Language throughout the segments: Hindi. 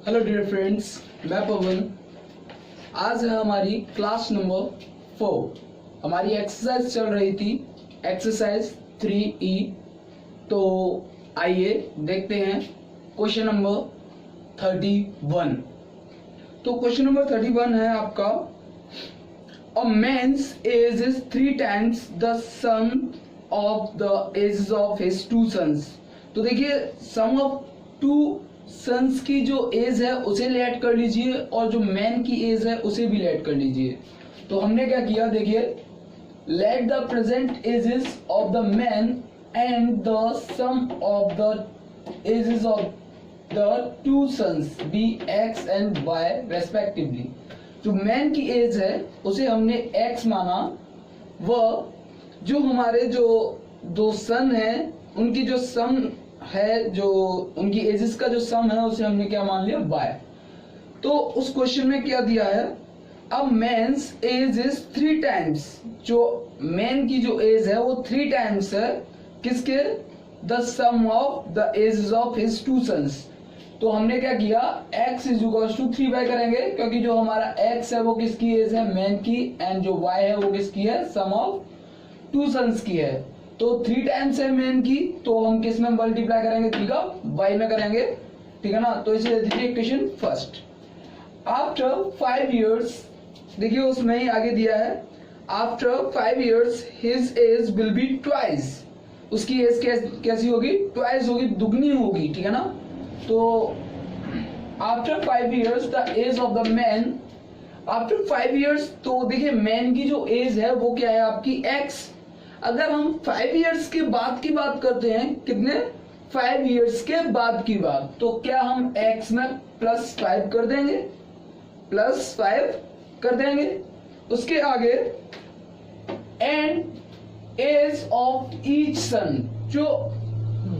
हेलो डियर फ्रेंड्स, मैं पवन। आज है हमारी क्लास नंबर 4। हमारी एक्सरसाइज चल रही थी एक्सरसाइज 3E। तो आइए देखते हैं क्वेश्चन नंबर 31। तो क्वेश्चन नंबर 31 है आपका, a man's age is 3 times the sum of the ages of his 2 sons। तो देखिए, सम ऑफ 2 सन्स की जो एज है उसे लेट कर लीजिए और जो मैन की एज है उसे भी लेट कर लीजिए। तो हमने क्या किया, देखिए, let the present ages of the man and the sum of the ages of the 2 sons be x and y respectively. जो मैन की एज है उसे हमने एक्स माना, वह जो हमारे जो 2 सन है उनकी जो सम है, जो उनकी एजेस का जो सम है उसे हमने क्या मान लिया, बाय। तो उस क्वेश्चन में क्या दिया है, अब मैन्स एज इज 3 times, जो मैन की जो एज है वो 3 times है किसके, the sum of the ages of his 2 sons। तो हमने क्या किया, x is equals to 3y करेंगे, क्योंकि जो हमारा x है वो किसकी एज है, मैन की, एंड जो y है वो किसकी है, सम ऑफ 2 sons की है। तो 3 times है मैन की, तो हम किस में मल्टीप्लाई करेंगे, 3 का y में करेंगे, ठीक है ना। तो इसे दे दीजिए इक्वेशन फर्स्ट। आफ्टर 5 years, देखिए उसमें ही आगे दिया है, after 5 years his age will be twice. उसकी एज कैसी होगी, ट्वाइस होगी, दुगनी होगी, ठीक है ना। तो after 5 years the age of the man, after 5 years, तो देखिए मैन की जो एज है वो क्या है आपकी x। अगर हम 5 years के बाद की बात करते हैं, कितने, 5 years के बाद की बात, तो क्या हम x में +5 कर देंगे, +5 कर देंगे। उसके आगे एंड एज ऑफ ईच सन, जो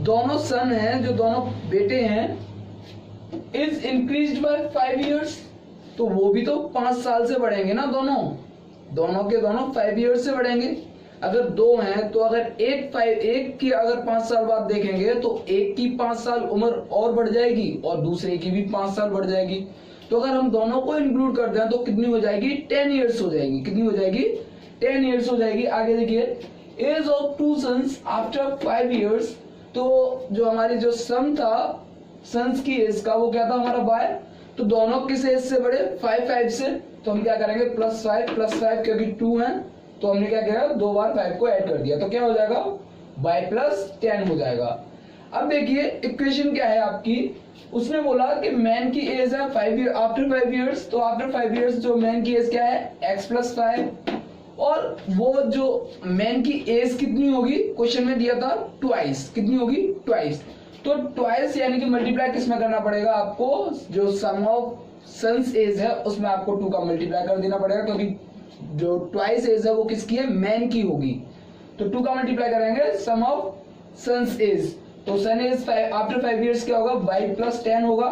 दोनों सन हैं, जो दोनों बेटे हैं, इज इंक्रीज्ड बाय 5 years। तो वो भी तो 5 साल से बढ़ेंगे ना, दोनों के दोनों 5 years से बढ़ेंगे। अगर 2 हैं तो अगर एक की अगर 5 साल बाद देखेंगे तो एक की 5 साल उम्र और बढ़ जाएगी और दूसरे की भी 5 साल बढ़ जाएगी। तो अगर हम दोनों को इंक्लूड करते हैं तो कितनी हो जाएगी, 10 years हो जाएगी। कितनी हो जाएगी, 10 years हो जाएगी। आगे देखिए, age of 2 sons after 5 years, तो जो हमारी जो सम था सन्स की एज का, वो क्या था हमारा बाय। तो दोनों किस एज से बढ़े, 5 से। तो हम क्या करेंगे, +5 क्योंकि 2 है, तो हमने क्या किया, 2 बार 5 को ऐड कर दिया, तो क्या हो जाएगा, बाय +10 हो जाएगा। अब देखिए इक्वेशन क्या है आपकी, उसने बोला कि मैन की एज है 5 years, आफ्टर 5 years, तो आफ्टर 5 years जो मैन की एज क्या है, x + 5, और वो जो मैन की एज कितनी होगी, क्वेश्चन में दिया था ट्वाइस, कितनी होगी, ट्वाइस। तो ट्वाइस यानी कि मल्टीप्लाई किसमें करना पड़ेगा आपको, जो सम ऑफ सन्स एज है उसमें आपको 2 का मल्टीप्लाई कर देना पड़ेगा, क्योंकि जो ट्वाइस एज है वो किसकी है, मैन की होगी। तो 2 का मल्टीप्लाई करेंगे सम ऑफ सन्स एज, तो सन एज आफ्टर 5 years क्या होगा, बाई +10 होगा।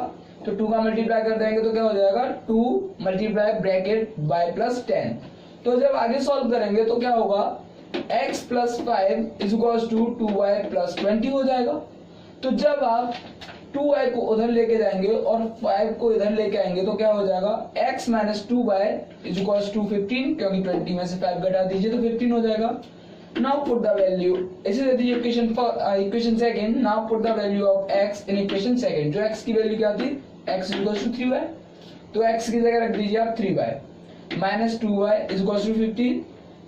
तो 2 का मल्टीप्लाई कर देंगे तो क्या हो जाएगा, 2 मल्टीप्लाई ब्रैकेट बाई +10। तो जब आगे सॉल्व करेंगे तो क्या होगा, x + 5 is equals to 2y + 20 हो जाएगा। तो जब आप 2y को उधर लेके जाएंगे और 5 को इधर लेके आएंगे तो क्या हो जाएगा, x - 2y is equals to 15, क्योंकि 20 में से 5 घटा दीजिए तो 15 हो जाएगा। नाउ पुट द वैल्यू, ऐसे दे दीजिए equation second. Now put the value of x in equation second. जो x की वैल्यू क्या थी, x इक्वल्स टू 3y, तो x की जगह रख दीजिए आप 3y - 2y is equals to 15।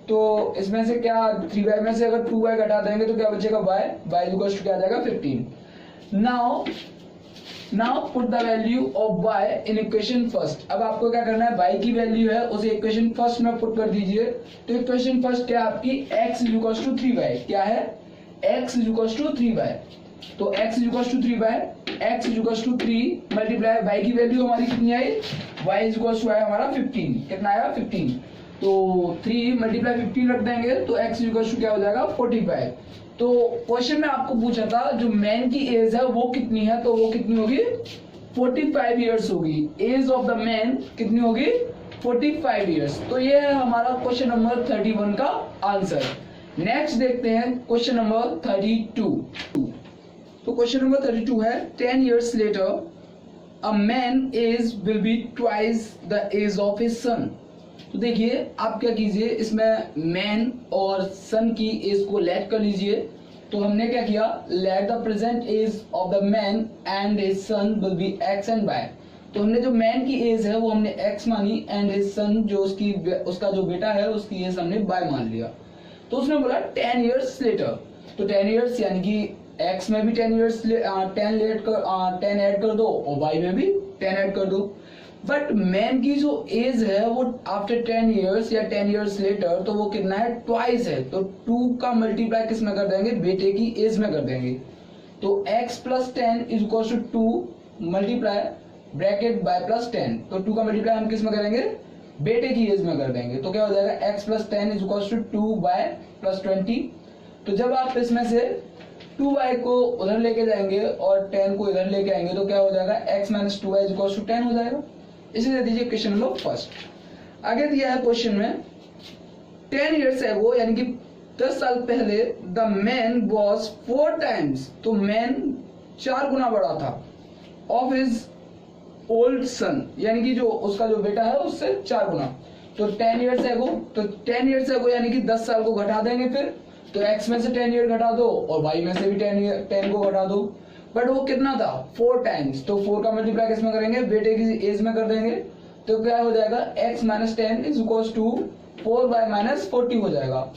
तो इसमें से क्या, 3y में से अगर 2y घटा देंगे तो क्या बचेगा, y इज इक्वल्स टू क्या आ जाएगा, 15। Now put the value of y in equation first। अब आपको क्या करना है, y की वैल्यू है उसे इक्वेशन फर्स्ट में पुट कर दीजिए। तो इक्वेशन फर्स्ट क्या आपकी, x is equals to 3y, क्या है, x is equals to 3y। तो x is equals to 3y, x is equals to 3 multiply y की वैल्यू हमारी कितनी आई, y इज इक्वल्स टू आया हमारा 15। कितना आया, 15। तो 3 मल्टीप्लाई 15 रख देंगे तो x इज इक्वल्स टू क्या हो जाएगा, 45। तो क्वेश्चन में आपको पूछा था जो मैन की एज है वो कितनी है, तो वो कितनी होगी, 45 years होगी। एज ऑफ द मैन कितनी होगी, 45 years। तो ये है हमारा क्वेश्चन नंबर 31 का आंसर। नेक्स्ट देखते हैं क्वेश्चन नंबर 32। तो क्वेश्चन नंबर 32 है, 10 years later a man age will be twice the age of his son. तो देखिए आप क्या कीजिए, इसमें मैन और सन की एज को लेट कर लीजिए। तो हमने क्या किया, let the present age of the man and his son will be x and y. तो हमने जो मैन की एज है वो हमने एक्स मानी एंड हिज सन जो उसका जो बेटा है उसकी एज हमने वाई मान लिया। तो उसने बोला 10 years लेटर, तो 10 years यानी कि x में भी 10 years 10 ऐड कर दो और y में भी 10 ऐड कर दो। बट मैन की जो एज है वो आफ्टर 10 years या 10 years लेटर तो वो कितना है, ट्वाइस है। तो 2 का मल्टीप्लाई किस में कर देंगे, बेटे की एज में कर देंगे। तो x plus 10 is equal to 2 multiply bracket by plus 10। तो 2 का मल्टीप्लाई हम किस में करेंगे, बेटे की एज में कर देंगे। तो क्या हो जाएगा, x plus 10 is equal to 2 by plus 20। तो जब आप इसमें से 2y को उधर लेके जाएंगे और 10 को इधर लेके आएंगे तो क्या हो जाएगा, x minus 2y is equal to 10 हो जाएगा। इसे दे दीजिए क्वेश्चन नंबर फर्स्ट। आगे दिया है क्वेश्चन में 10 years ago यानी कि 10 साल पहले द मैन वॉज 4 times, तो मैन 4 गुना बड़ा था ऑफ हिज ओल्ड सन, यानी कि जो उसका जो बेटा है उससे 4 गुना। तो 10 years ago, तो 10 years ago यानी कि 10 साल को घटा देंगे, फिर तो x में से 10 ईयर घटा दो और y में से भी 10 को घटा दो। बट वो कितना था, 4 times, तो 4 का मल्टीप्लाई किसमें करेंगे, बेटे की एज में कर देंगे। तो क्या हो जाएगा, x minus 10 is equal to 4y minus 40 हो जाएगा।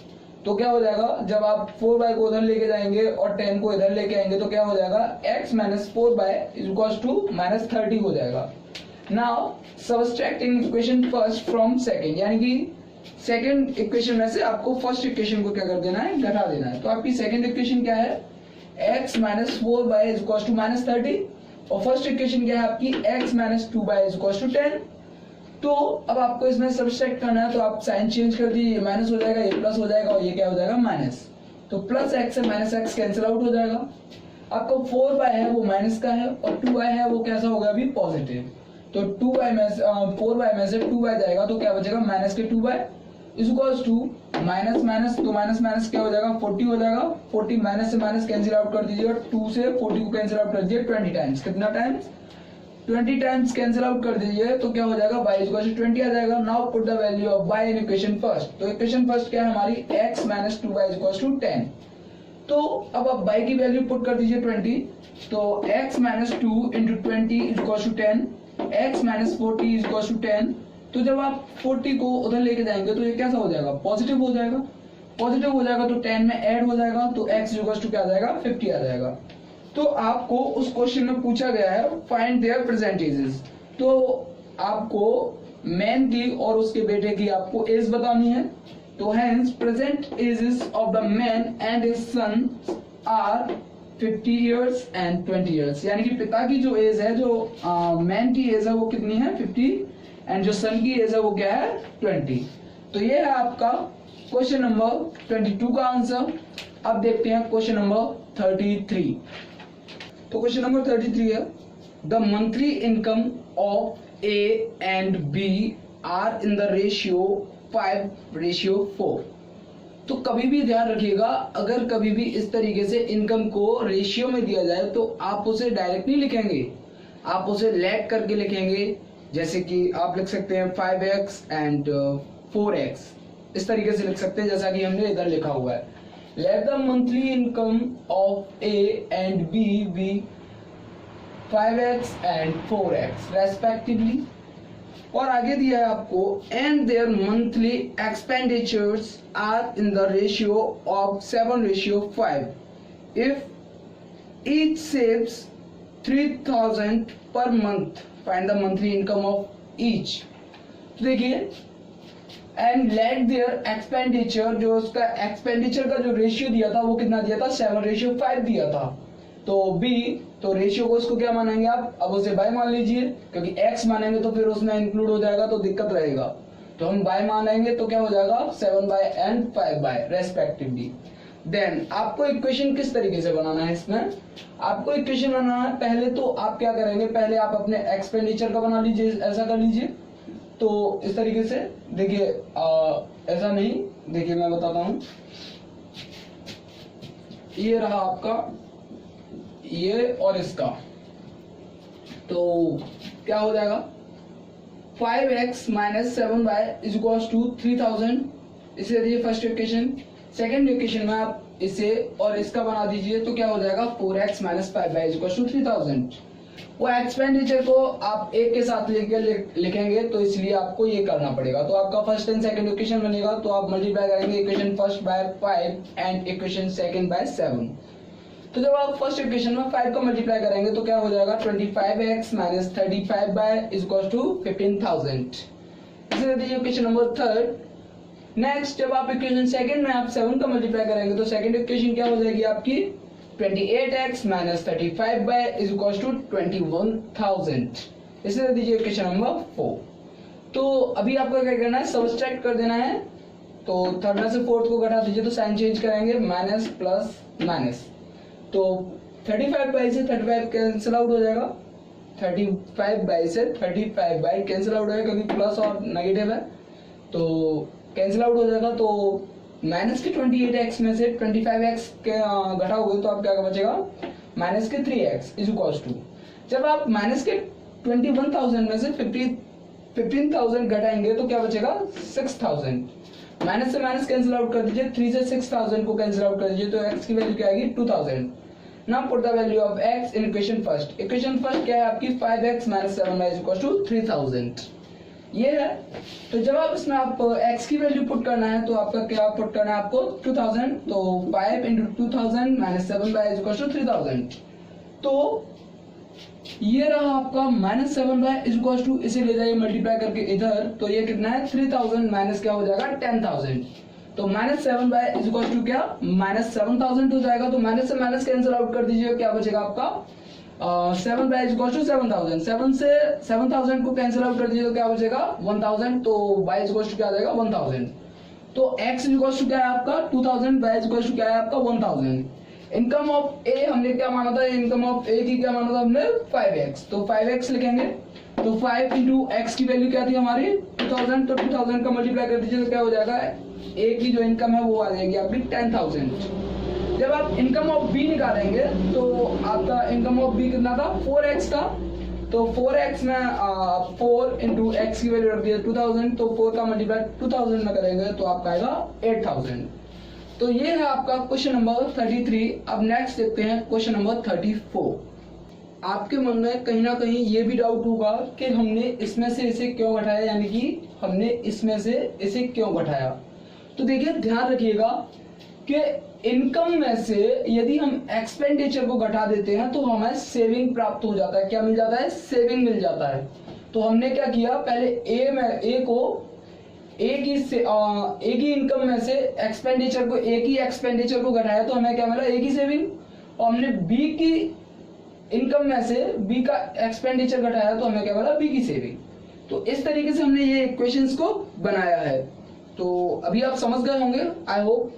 तो क्या हो जाएगा, जब आप 4y को उधर लेके जाएंगे और 10 को इधर लेके आएंगे तो क्या हो जाएगा, x minus 4y is equal to minus 30 हो जाएगा। Now subtracting equation first from second, यानी कि सेकंड इक्वेशन में से आपको फर्स्ट इक्वेशन को क्या कर देना है, घटा देना है। तो आपकी सेकंड इक्वेशन क्या है, x minus 4y is equal to minus 30 और फर्स्ट इक्वेशन क्या है आपकी, x minus 2y is equal to 10। तो अब आपको इसमें सबट्रैक्ट करना है, तो आप साइन चेंज कर दीजिए, ये माइनस हो जाएगा, ये प्लस हो जाएगा और ये क्या हो जाएगा, माइनस। तो प्लस x से माइनस x कैंसिल आउट हो जाएगा। आपका 4y है वो माइनस का है और 2y है वो कैसा होगा, अभी पॉजिटिव। तो 4y में से 2y जाएगा तो क्या बचेगा, माइनस के 2y is equals to minus minus, तो माइनस माइनस क्या हो जाएगा, 40 हो जाएगा। 40 माइनस से माइनस कैंसिल आउट कर दीजिए और 2 से 40 को कैंसिल आउट कर दीजिए 20 टाइम्स। कितना टाइम्स, 20 टाइम्स कैंसिल आउट कर दीजिए तो क्या हो जाएगा, y इज इक्वल टू 20 आ जाएगा। Now put the value of y in equation first. तो इक्वेशन फर्स्ट क्या है हमारी, x minus 2y is equal to 10। तो अब आप y की वैल्यू पुट कर दीजिए 20। तो x minus 2 into 20 is equal to 10, x minus 40 is equal to 10। तो जब आप 40 को उधर लेके जाएंगे तो ये कैसा हो जाएगा, पॉजिटिव हो जाएगा। पॉजिटिव हो जाएगा तो 10 में ऐड हो जाएगा तो x इक्वल टू क्या आ जाएगा, 50 आ जाएगा। तो आपको उस क्वेश्चन में पूछा गया है फाइंड देयर परसेंटेजेस, तो आपको मैन की और उसके बेटे की आपको एज बतानी है। तो hence present ages of the man and his son are 50 years and 20 years, यानी कि पिता की जो एज है, जो मैन की एज है वो कितनी है, 50 एंड जो सन की एज है वो क्या है, 20। तो ये है आपका क्वेश्चन नंबर 22 का आंसर। अब देखते हैं क्वेश्चन नंबर 33। तो क्वेश्चन नंबर 33 है, the monthly income of A and B are in the ratio 5:4। तो कभी भी ध्यान रखिएगा, अगर कभी भी इस तरीके से इनकम को रेशियो में दिया जाए तो आप उसे डायरेक्ट नहीं लिखेंगे, आप उसे लेट करके लिखेंगे। जैसे कि आप लिख सकते हैं 5x एंड 4x, इस तरीके से लिख सकते हैं जैसा कि हमने इधर लिखा हुआ है। Let the monthly income of A and B be 5x and 4x respectively. और आगे दिया है आपको and their monthly expenditures are in the ratio of 7:5 if each saves 3000 per month find the monthly income of each. तो देखिए एंड लेट देयर एक्सपेंडिचर, जो उसका एक्सपेंडिचर का जो रेशियो दिया था वो कितना दिया था, 7:5 दिया था। तो बी, तो रेशियो को उसको क्या मानेंगे आप, अब उसे बाय मान लीजिए, क्योंकि x मानेंगे तो फिर उसमें इंक्लूड हो जाएगा तो दिक्कत रहेगा। तो हम बाय मानेंगे तो क्या हो जाएगा, 7 एंड 5 रेस्पेक्टिवली। देन आपको इक्वेशन किस तरीके से बनाना है, इसमें आपको इक्वेशन बनाना है। पहले तो आप क्या करेंगे, पहले आप अपने एक्सपेंडिचर का बना लीजिए, ऐसा कर लीजिए। तो इस तरीके से देखिए, ऐसा नहीं, देखिए मैं बताता हूं, ये रहा आपका ये और इसका। तो क्या हो जाएगा 5x minus 7y is equal to 3000, इसे दे दीजिए फर्स्ट इक्वेशन। सेकेंड इक्वेशन में आप इसे और इसका बना दीजिए तो क्या हो जाएगा 4x minus 5y is equal to 3000। वो एक्सपेंडिचर को आप एक के साथ लिखेंगे तो इसलिए आपको ये करना पड़ेगा। तो आपका फर्स्ट एंड सेकंड इक्वेशन बनेगा तो आप मल्टीप्लाई करेंगे equation first bye 5 and equation second bye 7। तो जब आप फर्स्ट इक्वेशन में 5 को मल्टीप्लाई करेंगे तो क्या हो जाएगा 25x minus 35y is equal to 15,000। इसे दीजिए इक्वेशन नंबर थर्ड। नेक्स्ट जब आप इक्वेशन सेकंड में आप 7 का मल्टीप्लाई करेंगे तो सेकंड इक्वेशन क्या हो जाएगी आपकी 28x minus 35y is equal to 21,000। इसे दे दीजिए इक्वेशन नंबर 4। तो अभी आपको क्या करना है सबट्रैक्ट कर देना है। तो थर्ड में से फोर्थ को घटा दीजिए तो साइन चेंज करेंगे माइनस प्लस माइनस। तो 35 बाई से 35 कैंसिल आउट हो जाएगा, 35 बाई से 35 बाई कैंसिल आउट हो जाएगा क्योंकि प्लस और नेगेटिव है तो कैंसिल आउट हो जाएगा। तो माइनस के 28x में से 25x के घटाओगे तो आप क्या बचेगा माइनस के 3x इज इक्वल टू। जब आप माइनस के 21,000 में से 15,000 घटाएंगे तो क्या बचेगा 6,000। माइनस से माइनस कैंसिल आउट कर दीजिए, 3 से 6,000 को कैंसिल आउट कर दीजिए तो x की वैल्यू क्या आएगी 2000। Now put the value of x in equation first. Equation first क्या है आपकी 5x minus 7y is equal to 3000 ये है। तो जब आप इसमें आप x की वैल्यू पुट करना है तो आपका क्या पुट करना है आपको 2000। तो 5 into 2000 minus 7y is equal to 3000। तो ये रहा आपका minus 7y is equal to, इसे ले जाइए मल्टीप्लाई करके इधर तो ये कितना है 3000 माइनस क्या हो जाएगा 10,000। तो minus 7y is equal to क्या माइनस 7,000 हो जाएगा। तो माइनस से माइनस कैंसिल आउट कर दीजिए क्या बचेगा आपका 7y इज इक्वल टू 7,000। 7 से 7,000 को कैंसिल आउट कर दीजिए तो क्या बचेगा 1,000। तो y इज इक्वल टू क्या आ जाएगा 1,000। तो x इज इक्वल टू क्या है आपका 2,000, y इज इक्वल टू क्या है आपका 1,000। इनकम ऑफ a हमने क्या माना था, इनकम ऑफ a की क्या माना था हमने 5x। तो 5x लिखेंगे तो 5 इंटू x की वैल्यू क्या थी हमारी 2,000। तो 2,000 का मल्टीप्लाई कर दीजिए तो क्या हो जाएगा a की जो इनकम है वो आ जाएगी आपकी 10,000। जब आप इनकम ऑफ बी निकालेंगे तो आपका इनकम ऑफ बी कितना था 4x था। तो 4x में 4 इंटू एक्स की वैल्यू रख दिया 2000। तो 4 का मल्टीप्लाई 2000 में करेंगे तो आपका आएगा 8000। तो ये है आपका क्वेश्चन नंबर 33। अब नेक्स्ट देखते हैं क्वेश्चन नंबर 34। आपके मन में कहीं ना कहीं ये भी डाउट होगा कि हमने इसमें से इसे क्यों घटाया, यानी कि हमने इसमें से इसे क्यों घटाया। तो देखिए ध्यान रखिएगा कि इनकम में से यदि हम एक्सपेंडिचर को घटा देते हैं तो हमें सेविंग प्राप्त हो जाता है। क्या मिल जाता है सेविंग मिल जाता है। तो हमने क्या किया पहले ए की इनकम में से एक्सपेंडिचर को घटाया तो हमें क्या मिला ए की सेविंग। और हमने बी की इनकम में से बी का एक्सपेंडिचर घटाया तो हमें क्या मिला बी की सेविंग। तो इस तरीके से हमने ये इक्वेशंस को बनाया है। तो अभी आप समझ गए होंगे आई होप।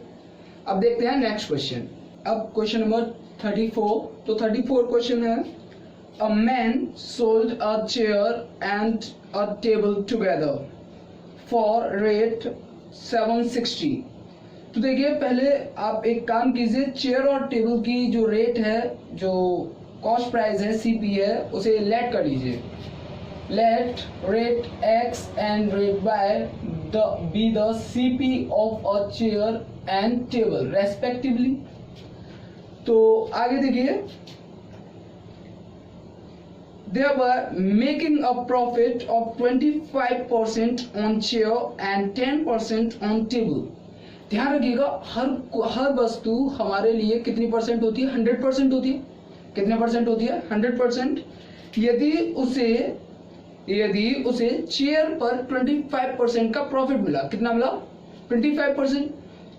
अब देखते हैं नेक्स्ट क्वेश्चन। अब क्वेश्चन नंबर 34। तो 34 क्वेश्चन है a man sold a chair and a table together for rate 760। तो देखिए पहले आप एक काम कीजिए, चेयर और टेबल की जो रेट है, जो कॉस्ट प्राइस है सीपी है, उसे लेट कर लीजिए। Let rate x and rate by be the CP of a chair and table respectively। तो आगे देखिए they were making a profit of 25% on chair and 10% on table। ध्यान रखिएगा हर वस्तु हमारे लिए कितनी परसेंट होती है 100% होती है। कितने परसेंट होती है 100%। यदि उसे चेयर पर 25% का प्रॉफिट मिला, कितना मिला 25%।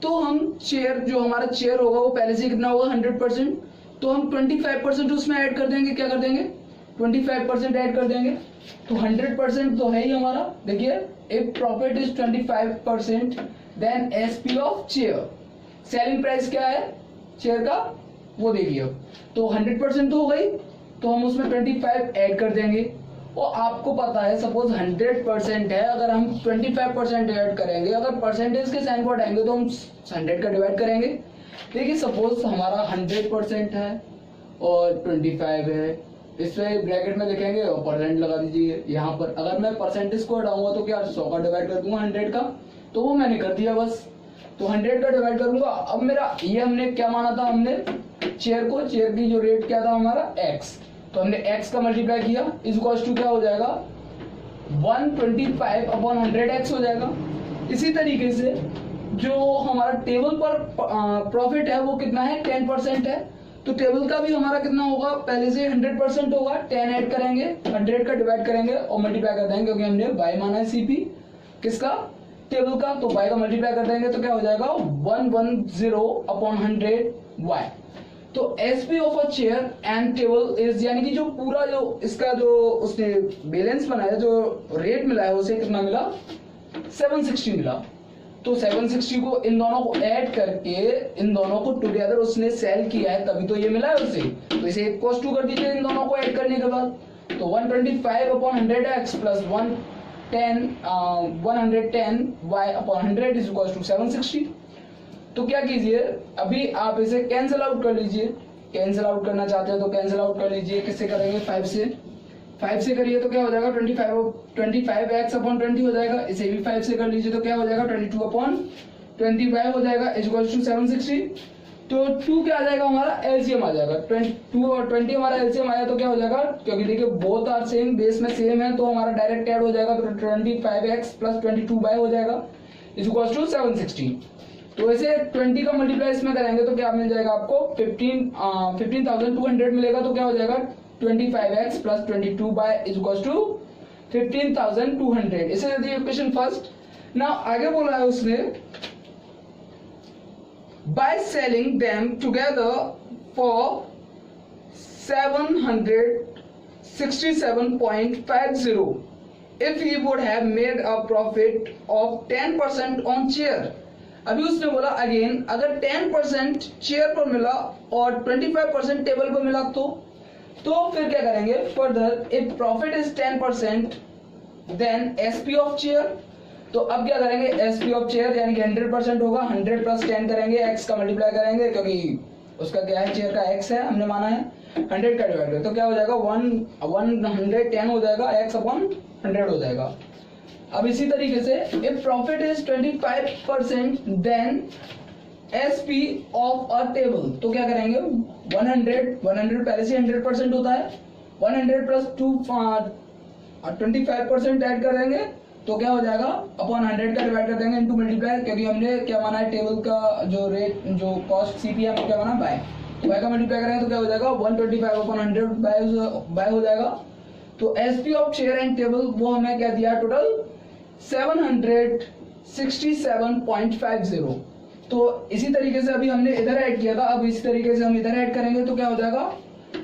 तो हम चेयर जो हमारा चेयर होगा वो पहले से कितना होगा 100%। तो हम 25% उसमें ऐड कर देंगे। क्या कर देंगे 25% ऐड कर देंगे। तो 100% तो है ही हमारा। देखिए if profit is 25% then SP of chair, selling price क्या है चेयर का वो देखिए। तो 100% तो हो गई तो हम उसमें 25 ऐड कर देंगे। और आपको पता है सपोज 100% है, अगर हम 25% ऐड करेंगे, अगर परसेंटेज के साइन को हटाएंगे तो हम 100 का डिवाइड करेंगे। देखिए सपोज हमारा 100% है और 25 है इससे ब्रैकेट में लिखेंगे और परसेंट लगा दीजिए यहाँ पर। अगर मैं परसेंटेज को हटाऊंगा तो क्या 100 का डिवाइड कर दूंगा 100 का, तो वो मैंने कर दिया बस। तो 100 का डिवाइड करूंगा। अब मेरा ये हमने क्या माना था, हमने चेयर को, चेयर की जो रेट क्या था हमारा x, तो हमने x का मल्टीप्लाई किया इज इक्वल्स टू क्या हो जाएगा 125 अपॉन 100x हो जाएगा। इसी तरीके से जो हमारा टेबल पर प्रॉफिट है वो कितना है 10% है, तो टेबल का भी हमारा कितना होगा, पहले से 100% होगा, 10 ऐड करेंगे, 100 का डिवाइड करेंगे और मल्टीप्लाई कर देंगे, क्योंकि हमने y माना है CP किसका, टेबल का, तो y का मल्टीप्लाई कर देंगे तो क्या हो जाएगा 110 अपॉन 100y। तो SP of a chair and table is, यानी कि जो पूरा जो इसका जो उसने बैलेंस बनाया, जो रेट मिला है उसे कितना मिला 760 मिला। तो 760 को इन दोनों को ऐड करके इन दोनों को टुगेदर उसने सेल किया है, तभी तो ये मिला है उसे। तो इसे इक्वल्स टू कर दीजिए इन दोनों को ऐड करने के बाद। तो 125 upon 100x plus 110y upon 100 is equals to 760। तो क्या कीजिए, अभी आप इसे कैंसिल आउट कर लीजिए। कैंसिल आउट करना चाहते हैं तो कैंसिल आउट कर लीजिए। किससे करेंगे 5 से, 5 से करिए तो क्या हो जाएगा 25x अपॉन 20 हो जाएगा। इसे भी 5 से कर लीजिए तो क्या हो जाएगा 22 अपॉन 25 हो जाएगा इज इक्वल्स टू 760। तो 2 क्या आ जाएगा हमारा एलसीएम आ जाएगा, 2 और 20 हमारा एलसीएम आया तो क्या हो जाएगा, क्योंकि देखिए बोथ आर सेम, बेस में सेम है तो हमारा डायरेक्ट ऐड हो जाएगा, तो 25x प्लस 22y हो जाएगा इज इक्वल्स टू 760। तो ऐसे 20 का मल्टीप्लाई इसमें करेंगे तो क्या मिल जाएगा आपको 15,200 मिलेगा। तो क्या हो जाएगा 25x plus 22y is equals to 15,200। इसे दे दिए इक्वेशन फर्स्ट। नाउ आगे बोला है उसने by selling them together for 767.50 if he would have made a profit of 10% on chair। अभी उसने बोला अगेन, अगर 10% चेयर पर मिला और 25% टेबल पर मिला तो फिर क्या करेंगे further, if profit is 10% then SP of chair. तो अब क्या करेंगे एसपी ऑफ चेयर यानी कि 100% होगा, 100 प्लस 10 करेंगे, एक्स का मल्टीप्लाई करेंगे क्योंकि उसका क्या है चेयर का एक्स है हमने माना है, 100 का डिवाइड तो क्या हो जाएगा 110 हो जाएगा, एक्स अपॉन 100 हो जाएगा। अब इसी तरीके से if profit is 25% then SP of a table, तो क्या करेंगे 100 पहले से 100% होता है, 100 प्लस 25% ऐड करेंगे तो क्या हो जाएगा अपॉन 100 का डिवाइड कर देंगे इनटू मल्टीप्लाई, क्योंकि हमने क्या माना है टेबल का जो रेट जो कॉस्ट सीपी है क्या माना बाय, तो बाय का मल्टीप्लाई करेंगे तो क्या हो जाएगा 125 अपॉन 100 बाय हो जाएगा। तो SP of chair and table वो हमें क्या दिया टोटल 767.50। तो इसी तरीके से अभी हमने इधर ऐड किया था, अब इसी तरीके से हम इधर ऐड करेंगे तो क्या हो जाएगा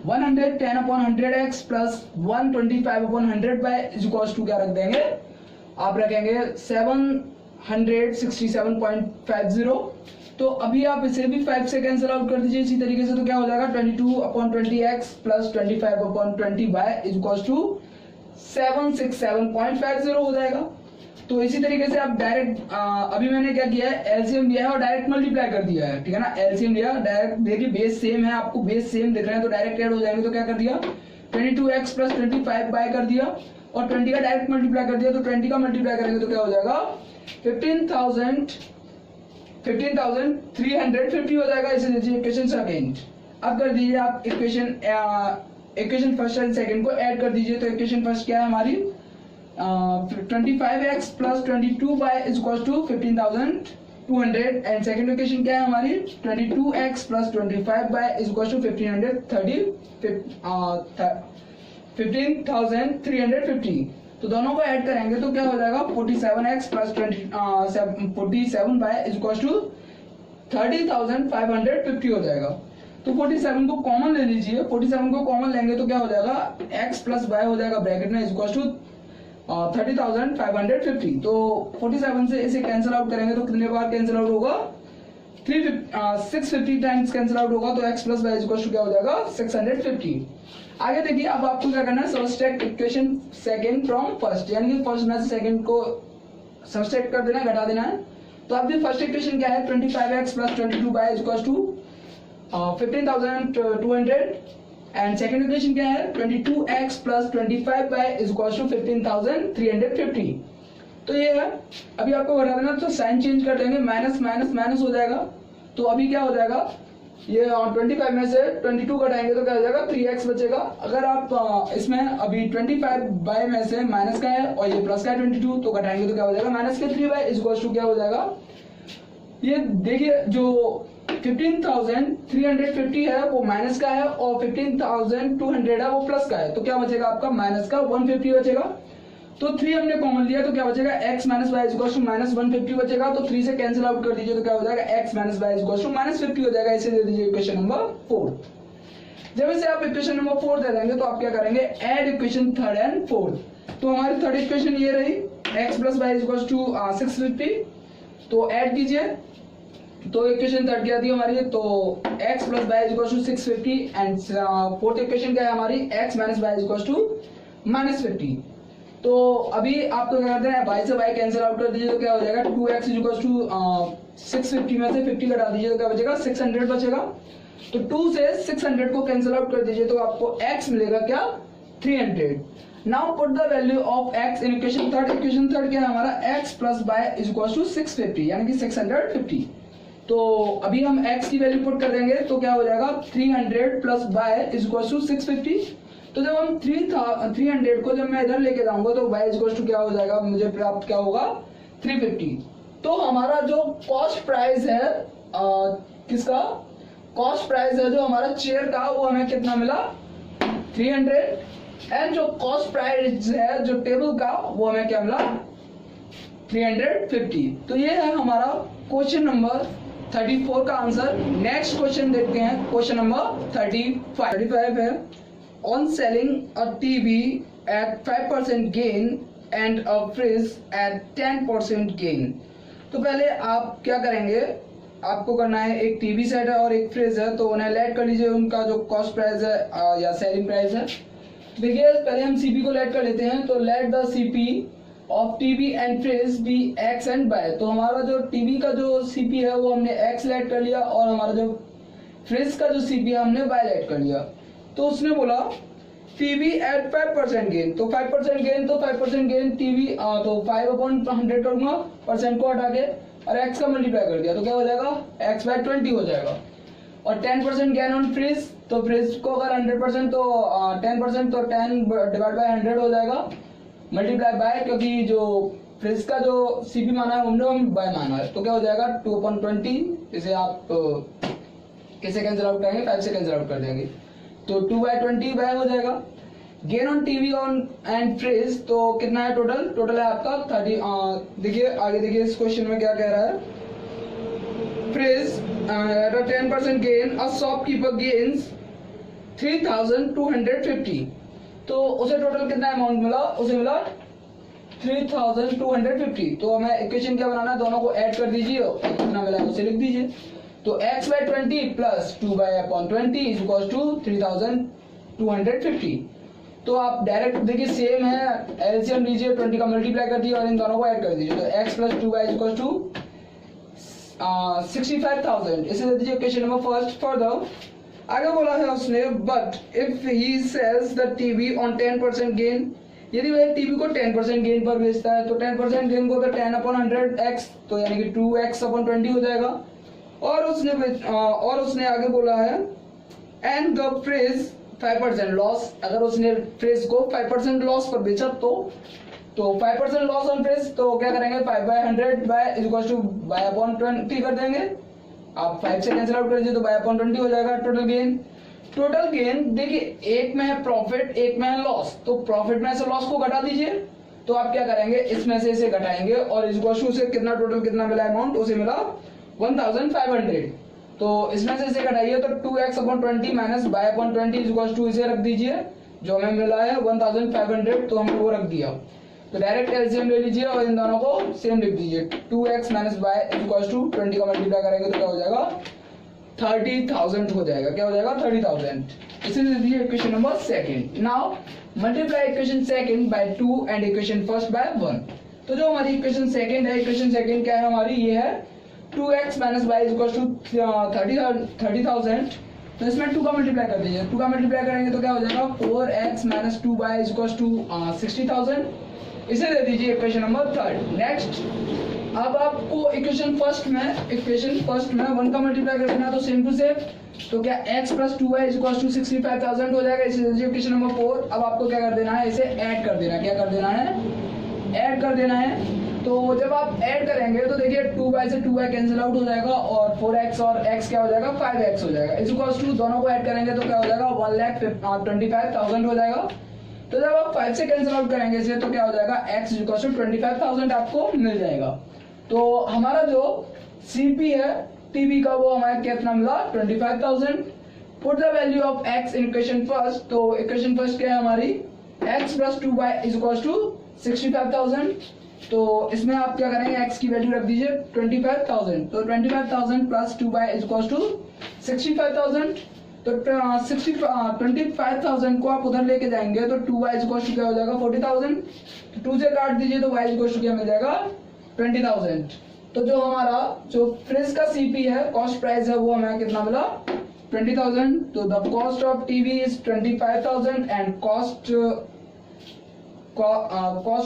110 upon 100x plus 125 upon 100 by is equals to क्या रख देंगे आप रखेंगे 767.50। तो अभी आप इसे भी 5 से कैंसिल आउट कर दीजिए इसी तरीके से, तो क्या हो जाएगा 22 upon 20x plus 25 upon 20 by is equals to 767.50 हो जाएगा। तो इसी तरीके से आप डायरेक्ट अभी मैंने क्या किया है एलसीएम लिया है और डायरेक्ट मल्टीप्लाई कर दिया है, ठीक है ना। एलसीएम लिया डायरेक्ट, देखिए बेस सेम है, आपको बेस सेम दिख रहे हैं तो डायरेक्ट ऐड हो जाएंगे, तो क्या कर दिया 22x प्लस 25 बाय कर दिया और 20 का डायरेक्ट मल्टीप्लाई कर दिया, तो 20 का मल्टीप्लाई करेंगे तो क्या हो जाएगा 15,350 हो जाएगा। इसे लीजिए इक्वेशन सेकंड। अब कर दीजिए आप इक्वेशन फर्स्ट एंड सेकंड को ऐड कर दीजिए। तो इक्वेशन फर्स्ट क्या है हमारी 25x plus 22y is equals to 15,200 and second equation क्या है हमारी 22x plus 25y is equals to 15,350। तो दोनों को ऐड करेंगे तो क्या हो जाएगा 47x plus 47y is equals to 30,550 हो जाएगा। तो 47 को कॉमन ले लीजिए, 47 को कॉमन लेंगे तो क्या हो जाएगा x प्लस y हो जाएगा ब्रैकेट में इज इक्वल्स टू 30,550। तो 47 से इसे कैंसिल आउट करेंगे तो कितने बार कैंसिल आउट होगा 650 टाइम्स कैंसिल आउट होगा, तो x plus y equal to क्या हो जाएगा 650। आगे देखिए अब आपको क्या करना है subtract equation second from first, यानी कि फर्स्ट में से सेकंड को सबट्रैक्ट कर देना है, घटा देना है। तो आपकी फर्स्ट इक्वेशन क्या है 25x plus 22y equal to 15,200 and second equation क्या है 22x plus 25y is equal to 15,350। तो ये है, अभी आपको बता देना, तो साइन चेंज कर देंगे, माइनस माइनस माइनस हो जाएगा। तो अभी क्या हो जाएगा, ये 25 में से 22 घटाएंगे तो क्या हो जाएगा 3x बचेगा। अगर आप इसमें अभी 25y में से माइनस का है और ये प्लस का है 22, तो घटाएंगे तो क्या हो जाएगा माइनस के 3y इज इक्वल टू क्या हो जाएगा, ये देखिए जो 15,350 है वो माइनस का है और 15,200 है वो प्लस का है, तो क्या बचेगा आपका माइनस का 150 बचेगा। तो 3 हमने कॉमन लिया तो क्या बचेगा x minus y equal to minus 150 बचेगा। तो 3 से कैंसिल आउट कर दीजिए तो क्या हो जाएगा x minus y equal to minus 50 हो जाएगा। इसे दे दीजिए इक्वेशन नंबर 4। जब इसे आप इक्वेशन नंबर 4 दे देंगे तो आप क्या करेंगे, add equation 3rd and 4th। तो हमारी थर्ड इक्वेशन ये रही x plus y equal to 650, तो ऐड कीजिए। तो इक्वेशन थर्ड क्या थी हमारी, तो x plus y equal to 650 and fourth equation क्या है हमारी x minus y equal to minus 50। तो अभी आपको क्या करते हैं, y से y कैंसिल आउट कर दीजिए तो क्या हो जाएगा 2x इक्वल टू 650 में से 50 घटा दीजिए तो क्या बचेगा 600 बचेगा। तो 2 से 600 को कैंसिल आउट कर दीजिए तो आपको x मिलेगा क्या 300। Now put the value of x in equation third. Equation third क्या है हमारा, x plus y is equal to 650 यानी कि 650। तो अभी हम x की वैल्यू पुट कर देंगे तो क्या हो जाएगा 300 plus y is equal to 650। तो जब हम 300 को जब मैं इधर लेके जाऊंगा तो y इक्वल टू क्या हो जाएगा, मुझे प्राप्त क्या होगा 350। तो हमारा जो कॉस्ट प्राइस है किसका, कॉस्ट प्राइस है जो हमारा चेयर का, वो हमें कितना मिला 300। एंड जो कॉस्ट प्राइस है जो टेबल का, वो हमें क्या मिला 350। तो ये है हमारा क्वेश्चन नंबर 34 का आंसर। नेक्स्ट क्वेश्चन देखते हैं, क्वेश्चन नंबर 35 है, on selling a TV at 5% gain and a fridge at 10% gain। तो पहले आप क्या करेंगे, आपको करना है एक टीवी सेट है और एक फ्रिज है, तो उन्हें लेट कर लीजिए उनका जो कॉस्ट प्राइस है या सेलिंग प्राइस है। देखिए पहले हम सीपी को लेट कर लेते हैं, तो let the CP of TV and fridge be x and y. तो हमारा जो टीवी का जो सीपी है वो हमने एक्स लेट कर लिया और हमारा जो फ्रिज का जो सीपी है हमने बाय लेट कर लिया। तो उसने बोला टीवी एट 5% गेन, तो 5% गेन, तो 5% गेन टीवी, तो 5/100 करूंगा परसेंट को हटा के और x का मल्टीप्लाई कर दिया तो क्या हो जाएगा x बाय 20 हो जाएगा। और 10% गेन ऑन फ्रिज, तो फ्रिज को अगर 100% तो 10%, तो 10 डिवाइड बाय 100 हो जाएगा मल्टीप्लाई बाय, क्योंकि जो फ्रिज का जो सीपी माना है हमने बाय माना है, तो क्या हो जाएगा 2/20। इसे आप कैसे कैंसिल आउट करेंगे, 5 से कैंसिल आउट कर देंगे तो 2/20 बाय हो जाएगा। Gain on TV on and fridge, तो कितना है टोटल है आपका 30। देखिए आगे देखिए इस क्वेश्चन में क्या कह रहा है, fridge at a 10% gain a shopkeeper gains 3,250। तो उसे टोटल कितना अमाउंट मिला, उसे मिला 3,250। तो हमें इक्वेशन क्या बनाना है, दोनों को ऐड कर दीजिए और कितना मिला उसे लिख दीजिए। तो x by 20 plus 2/20 is equal to 3,250। तो आप डायरेक्ट देखिए सेम है, एलसीएम लीजिए 20 का मल्टीप्लाई कर दिए और इन दोनों को ऐड कर दीजिए। तो x plus 2y is equal to 65,000। इसे दे दीजिए क्वेश्चन नंबर फर्स्ट। फर्दर आगे बोला है उसने, but if he sells the TV on 10% gain, यदि वह टीवी को 10% गेन पर बेचता है, तो 10% गेन को तो 10/100x, तो यानी कि 2x/20 हो जाएगा। और उसने आगे बोला है एंड द फ्रिज 5% लॉस, अगर उसने फ्रिज को 5% लॉस पर बेचा तो 5% लॉस ऑन फ्रिज, तो क्या करेंगे 5/100 बाय इज इक्वल टू बाय/20 कर देंगे। आप 5 से कैंसिल आउट कर दीजिए तो बाय/20 हो जाएगा टोटल गेन। देखिए एक में है प्रॉफिट, एक में है लॉस, तो प्रॉफिट में से लॉस को घटा दीजिए। तो आप क्या करेंगे, इसमें से इसे घटाएंगे और इज इक्वल टू से कितना टोटल कितना मिला अमाउंट, उसे मिला 1,500। तो इसमें से इसे घटाइए तो 2x/20 माइनस बाय/20 इज इक्वल टू इसे रख दीजिए, जो हमें मिला है 1,500, तो हमने वो रख दिया। तो डायरेक्ट एलसीएम ले लीजिए और इन दोनों को सेम लिख दीजिए। 2x minus y is equal to 20 का मल्टीप्लाई करेंगे तो क्या हो जाएगा 30,000 हो जाएगा। क्या हो जाएगा 30,000। इसे दे दीजिए equation number second. Now multiply equation second by 2 and equation first by 1। तो जो हमारी इक्वेशन सेकंड है, इक्वेशन सेकंड क्या है हमारी, ये है 2x minus y is equal to 30,000 तो इसमें 2 का मल्टीप्लाई कर दीजिए, 2 का मल्टीप्लाई करेंगे तो क्या हो जाएगा 4x minus 2y is equal to 60,000। इसे दे दीजिए इक्वेशन नंबर 3। नेक्स्ट अब आपको इक्वेशन फर्स्ट में 1 का मल्टीप्लाई कर देना, तो सेम टू सेम, तो क्या x plus 2y is equal to 65,000 हो जाएगा। इसे दीजिए इक्वेशन नंबर 4। अब आपको क्या कर देना है, इसे ऐड कर देना है। क्या कर देना है, ऐड कर देना है। तो जब आप ऐड करेंगे तो देखिए 2y से 2y कैंसिल आउट हो जाएगा और 4x और x क्या हो जाएगा 5x हो जाएगा। इस इक्वल्स टू दोनों को ऐड करेंगे तो क्या हो जाएगा 1,25,000 हो जाएगा। तो जब आप 5 से कैंसिल आउट करेंगे इसे तो क्या हो जाएगा x इक्वल्स टू 25,000 आपको मिल जाएगा। तो हमारा जो CP है TB का वो हमारा कितना मिला 25,000। Put the value of x in equation first. तो इक्वेशन फर्स्ट क्या है हमारी x plus 2y is equals to 65,000। तो इसमें आप क्या करेंगे x की वैल्यू रख दीजिए 25,000। तो 25,000 plus 2y is equals to 65,000। तो 25,000 को आप उधर लेके जाएंगे तो 2y इज इक्वल्स टू क्या हो जाएगा 40,000। तो 2 से काट दीजिए तो y इज इक्वल्स टू क्या मिल जाएगा 20,000। तो जो हमारा जो फ्रिज का CP है कॉस्ट प्राइस है वो हमें कितना मिला 20,000। तो the cost of TV is 25,000 and cost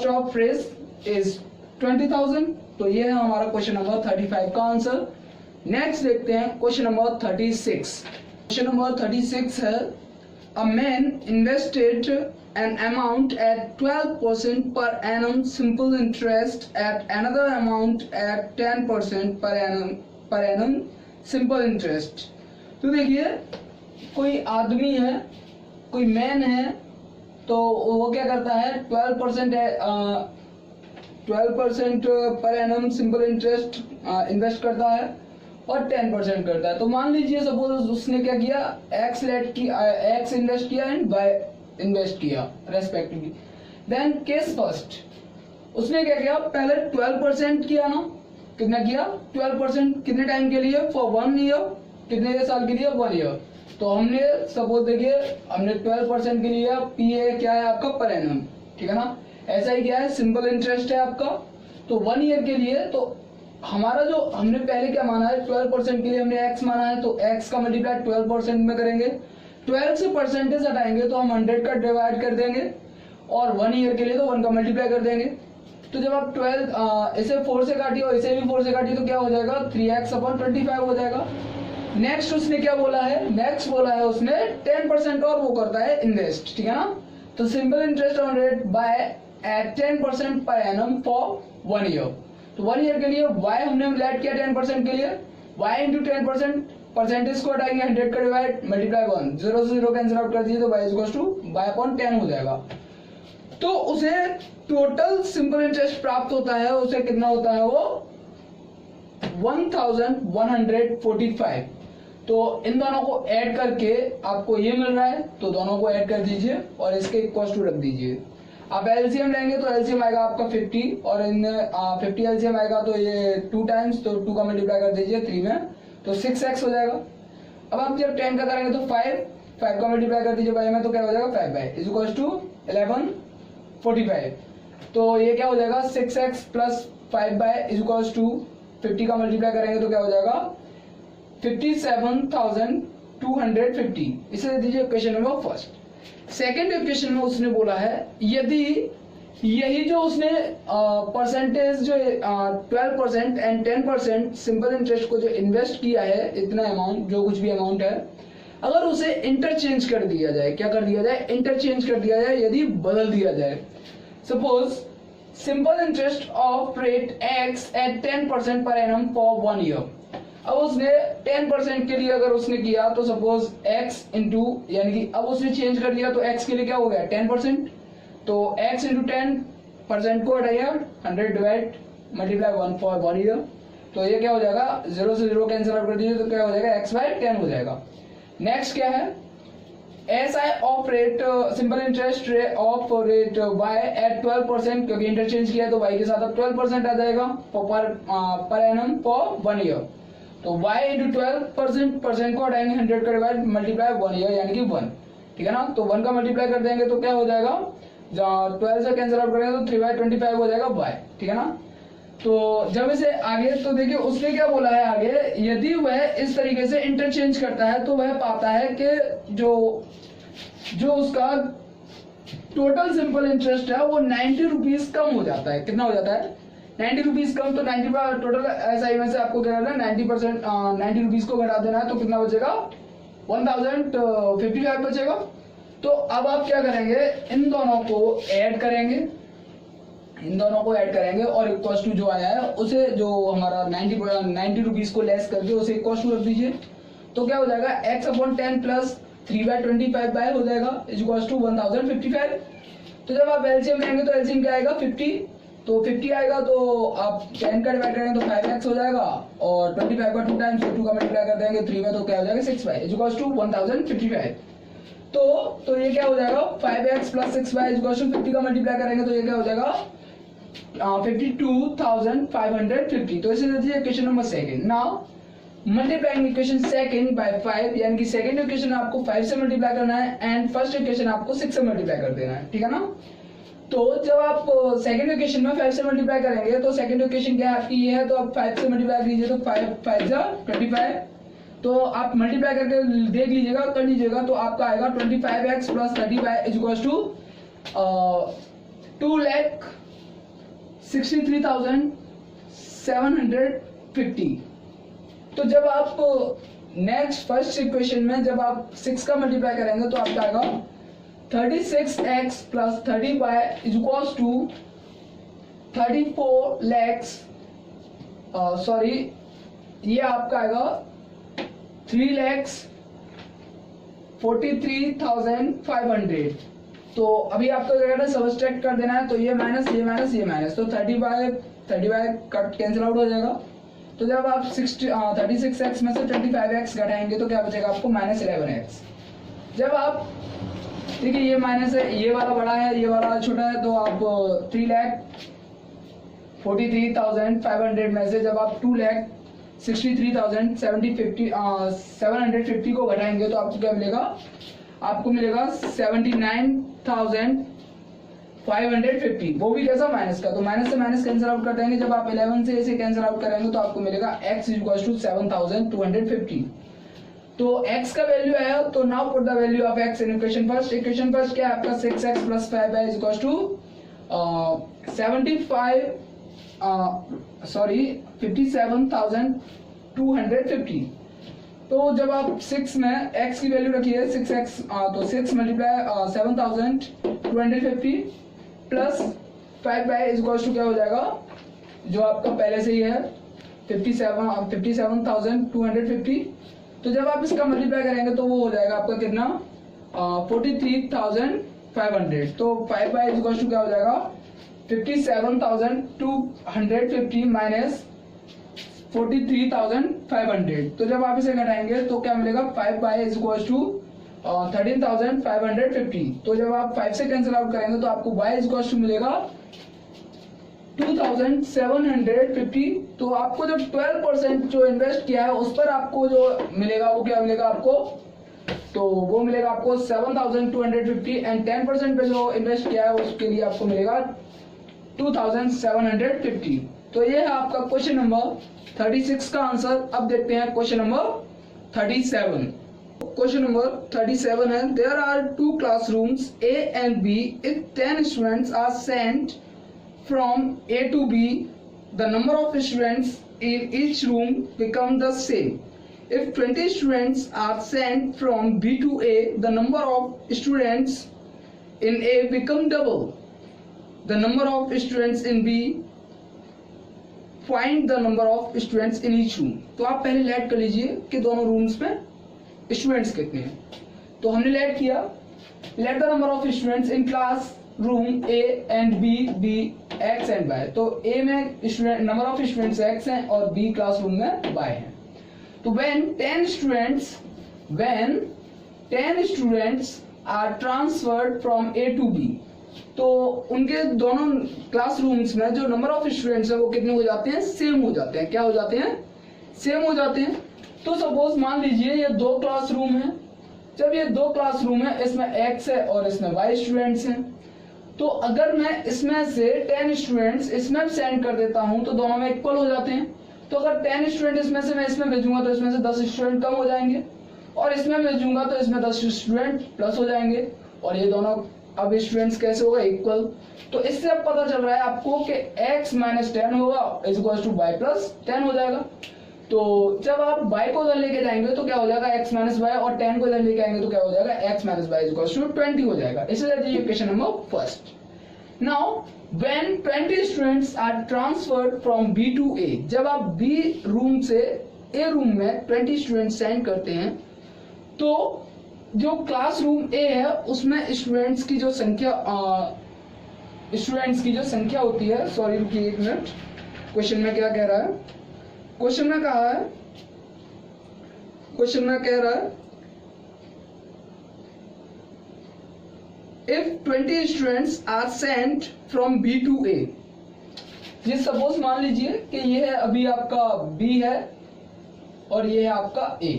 of fridge is 20,000। तो ये है हमारा क्वेश्चन नंबर 35 का आंसर। नेक्स्ट देखते हैं क्वेश्चन नंबर 36। क्वेश्चन नंबर 36 है a man invested an amount at 12% per annum simple interest at another amount at 10% per annum simple interest। तो देखिए कोई आदमी है, कोई मैन है, तो वो क्या करता है 12% है 12% per annum simple interest invest करता है और 10% करता है। तो मान लीजिए सपोज उसने क्या किया x इन्वेस्ट किया एंड y इन्वेस्ट किया रेस्पेक्टिवली। देन केस फर्स्ट उसने क्या किया पहले 12% किया ना, कितना किया 12% कितने टाइम के लिए फॉर 1 ईयर, कितने साल के लिए 1 ईयर। तो हमने सपोज देखिए हमने 12% के लिए PA क्या है आपका पर एनम, ठीक है ना। ऐसा ही क्या है सिंपल इंटरेस्ट है आपका। तो 1 ईयर के लिए तो हमारा जो हमने पहले क्या माना है 12% के लिए हमने x माना है, तो x का मल्टीप्लाई 12% में करेंगे। 12 से परसेंटेज हटाएंगे तो हम 100 का डिवाइड कर देंगे और 1 ईयर के लिए तो 1 का मल्टीप्लाई कर देंगे। तो जब आप 12 इसे 4 से काटिए और इसे भी 4 से काटिए तो क्या हो जाएगा 3x/25 हो जाएगा। नेक्स्ट उसने क्या बोला है, नेक्स्ट बोला है उसने 10% और वो करता है इन्वेस्ट, ठीक है ना। तो simple interest on rate y at 10% per annum for 1 year. तो 1 ईयर के लिए y हमने ऐड किया 10% के लिए, y इंटू 10% परसेंटेज को हटाएंगे 100 का डिवाइड मल्टीप्लाई 1 0 से 0 कैंसिल आउट कर दीजिए तो y इक्वल्स टू y/10 हो जाएगा। तो उसे टोटल सिंपल इंटरेस्ट प्राप्त होता है, उसे कितना होता है वो 1145। तो इन दोनों को ऐड करके आपको ये मिल रहा है, तो दोनों को ऐड कर दीजिए और इसके इक्वल्स टू रख दीजिए। आप एलसीएम लेंगे तो एलसीएम आएगा आपका 50 और इन 50 एलसीएम आएगा तो ये 2 टाइम्स, तो 2 का मल्टीप्लाई कर दीजिए 3 में तो 6x हो जाएगा। अब आप जब 10 का करेंगे तो 5 का मल्टीप्लाई कर दीजिए y में तो क्या हो जाएगा 5y इज इक्वल्स टू 1145। तो ये क्या हो जाएगा 6x plus 5y is equals to 50 का मल्टीप्लाई करेंगे तो क्या हो जाएगा 57,250। इसे दे दीजिए question number first. Second equation में उसने बोला है यदि यही जो उसने परसेंटेज जो 12% एंड 10% सिंपल इंटरेस्ट को जो इन्वेस्ट किया है इतना अमाउंट जो कुछ भी अमाउंट है, अगर उसे इंटरचेंज कर दिया जाए, क्या कर दिया जाए इंटरचेंज कर दिया जाए, यदि बदल दिया जाए। Suppose simple interest of rate x at 10% per annum for 1 year. अब उसने 10% के लिए अगर उसने किया तो सपोज x इंटू यानी कि अब उसने चेंज कर दिया तो x के लिए क्या हो गया 10%, तो x इंटू 10% को हटाइए 100 डिवाइड मल्टीप्लाई 1 फॉर 1 ईयर। तो ये क्या हो जाएगा 0 से 0 कैंसिल आउट कर दीजिए तो क्या हो जाएगा x/10 हो जाएगा। नेक्स्ट क्या है SI of rate simple interest of rate y at 12%, क्योंकि इंटरचेंज किया तो y के साथ अब 12% आ जाएगा पर एनम फॉर 1 ईयर। तो y इंटू 12% को हटाएंगे 100 का डिवाइड मल्टीप्लाई 1 ईयर यानी कि 1, ठीक है ना। तो 1 का मल्टीप्लाई कर देंगे तो क्या हो जाएगा 12 से कैंसिल आउट करेंगे तो 3/25 हो जाएगा y, ठीक है ना। तो जब इसे आगे, तो देखिए उसने क्या बोला है आगे, यदि वह इस तरीके से इंटरचेंज करता है तो वह पाता है कि जो उसका टोटल सिंपल इंटरेस्ट है वो 90 रुपीज कम हो जाता है। कितना हो जाता है? 90 रुपीज कम। तो 90 टोटल SI में से आपको क्या करना है, 90% 90 रुपीज को घटा देना है, तो कितना बचेगा? 1055 बचेगा। तो अब आप क्या करेंगे, इन दोनों को ऐड करेंगे, और इक्वल टू जो आया है उसे, जो हमारा 90 रुपीज को लेस करके उसे इक्वल टू रख दीजिए। तो क्या हो जाएगा, x/10 प्लस 3/25 हो जाएगा इक्वल टू 1055। तो जब आप एलसीएम लेंगे तो एलसीएम क्या आएगा, 50। तो 50 आएगा, तो आप 10 का डिवाइड करेंगे तो 5x हो जाएगा, और 25 का 2 टाइम्स 2 का मल्टीप्लाई कर देंगे 3 में, तो क्या हो जाएगा 6y इक्वल टू 1055। तो ये क्या हो जाएगा, 5x plus 6y equal to 50 का मल्टीप्लाई करेंगे तो ये क्या हो जाएगा 52,550। तो इसे दीजिए equation number second. Now multiplying equation second bye 5, यानी कि सेकंड इक्वेशन आपको 5 से मल्टीप्लाई करना है एंड फर्स्ट इक्वेशन आपको 6 से मल्टीप्लाई कर देना है, ठीक है ना। तो जब आप सेकंड इक्वेशन में 5 से मल्टीप्लाई करेंगे तो सेकंड इक्वेशन क्या है आपकी, ये है, तो आप 5 से मल्टीप्लाई कीजिए तो 5 जा 25। तो आप मल्टीप्लाई करके देख लीजिएगा, कर लीजिएगा, तो आपका आएगा 25x plus 30y equal to 2,63,750। तो जब आप नेक्स्ट फर्स्ट इक्वेशन में जब आप 6 का मल्टीप्लाई करेंगे तो आपका आएगा 36x plus 30y equal to 34 lakhs, sorry ये आपका आएगा 3,43,500। तो अभी आपको क्या करना है, सबट्रैक्ट कर देना है, तो ये माइनस ये माइनस ये माइनस, तो 30y कट कैंसिल आउट हो जाएगा। तो जब आप 36x में से 25x घटाएंगे तो क्या बचेगा आपको, -11x। जब आप, देखिए ये माइनस है, ये वाला बड़ा है, ये वाला छोटा है, तो आप 3,43,500 में से जब आप 2,63,750 को घटाएंगे तो आपको क्या मिलेगा, आपको मिलेगा 79,550। वो भी कैसा, माइनस का। तो माइनस से माइनस कैंसिल आउट कर देंगे, जब आप 11 से इसे कैंसिल आउट करेंगे तो आपको मिलेगा x इक्वल टू 7,250। तो x का वैल्यू आया, तो now put the value of x in equation first. Equation first क्या है आपका, 6x plus 5y equal to 57,250। तो जब आप 6 में x की वैल्यू रखिए 6x, तो 6 multiply 7,250 plus 5y equal to क्या हो जाएगा, जो आपका पहले से ही है 57,250। तो जब आप इसका मल्टीप्लाई करेंगे तो वो हो जाएगा आपका कितना, 43,500। तो 5y इक्वल टू क्या हो जाएगा, 57,250 माइनस 43,500। तो जब आप इसे घटाएंगे तो क्या मिलेगा, 5y इक्वल टू 13,550। तो जब आप 5 से कैंसिल आउट करेंगे तो आपको y इक्वल टू मिलेगा 2,750। तो आपको जो 12% जो इन्वेस्ट किया है उस पर आपको जो मिलेगा वो क्या मिलेगा आपको, तो वो मिलेगा आपको 7,250 एंड 10% पे जो इन्वेस्ट किया है उसके लिए आपको मिलेगा 2,750। तो ये है आपका क्वेश्चन नंबर 36 का आंसर। अब देखते हैं क्वेश्चन नंबर 37। क्वेश्चन नंबर 37 है, there are 2 classrooms A and B. If 10 students are sent from A to B, the number of students in each room become the same. If 20 students are sent from B to A, the number of students in A become double the number of students in B. Find the number of students in each room. तो आप पहले लेट कर लीजिए कि दोनों रूम्स में स्टूडेंट्स कितने हैं। तो हमने लेट किया, let the number of students in class room A and B, X and Y। तो A में student number of students X हैं और B क्लास रूम में Y है। तो when 10 students are transferred from A to B, तो उनके दोनों क्लासरूम्स में जो नंबर ऑफ स्टूडेंट्स है वो कितने हो जाते हैं, सेम हो जाते हैं। क्या हो जाते हैं, सेम हो जाते हैं। तो सपोज मान लीजिए ये 2 क्लासरूम है। जब ये 2 क्लासरूम है, इसमें X है और इसमें Y स्टूडेंट्स हैं, तो अगर मैं इसमें से 10 स्टूडेंट्स इसमें सेंड कर देता हूं तो दोनों में इक्वल हो जाते हैं। तो अगर 10 स्टूडेंट इसमें से मैं इसमें भेजूंगा तो इसमें से 10 स्टूडेंट कम हो जाएंगे, और इसमें भेजूंगा तो इसमें 10 स्टूडेंट प्लस हो जाएंगे, और ये दोनों अब स्टूडेंट्स कैसे होगा, इक्वल। तो इससे अब पता चल रहा है आपको कि x माइनस 10 होगा is equal to y plus 10 हो जाएगा। तो जब आप y को इधर लेके जाएंगे तो क्या हो जाएगा x माइनस वाई, और 10 को इधर लेके आएंगे तो क्या हो जाएगा x minus y is equal to 20 हो जाएगा। इसलिए equation number first. Now when 20 students are transferred from B to A, जब आप B रूम से A रूम में 20 स्टूडेंट्स सेंड करते हैं तो जो क्लासरूम A है उसमें स्टूडेंट्स की जो संख्या होती है, सॉरी रुकिए एक मिनट, क्वेश्चन में क्या कह रहा है, क्वेश्चन में कह रहा है if 20 students are sent from B to A, ये सपोज मान लीजिए कि ये है अभी आपका B है और ये है आपका A।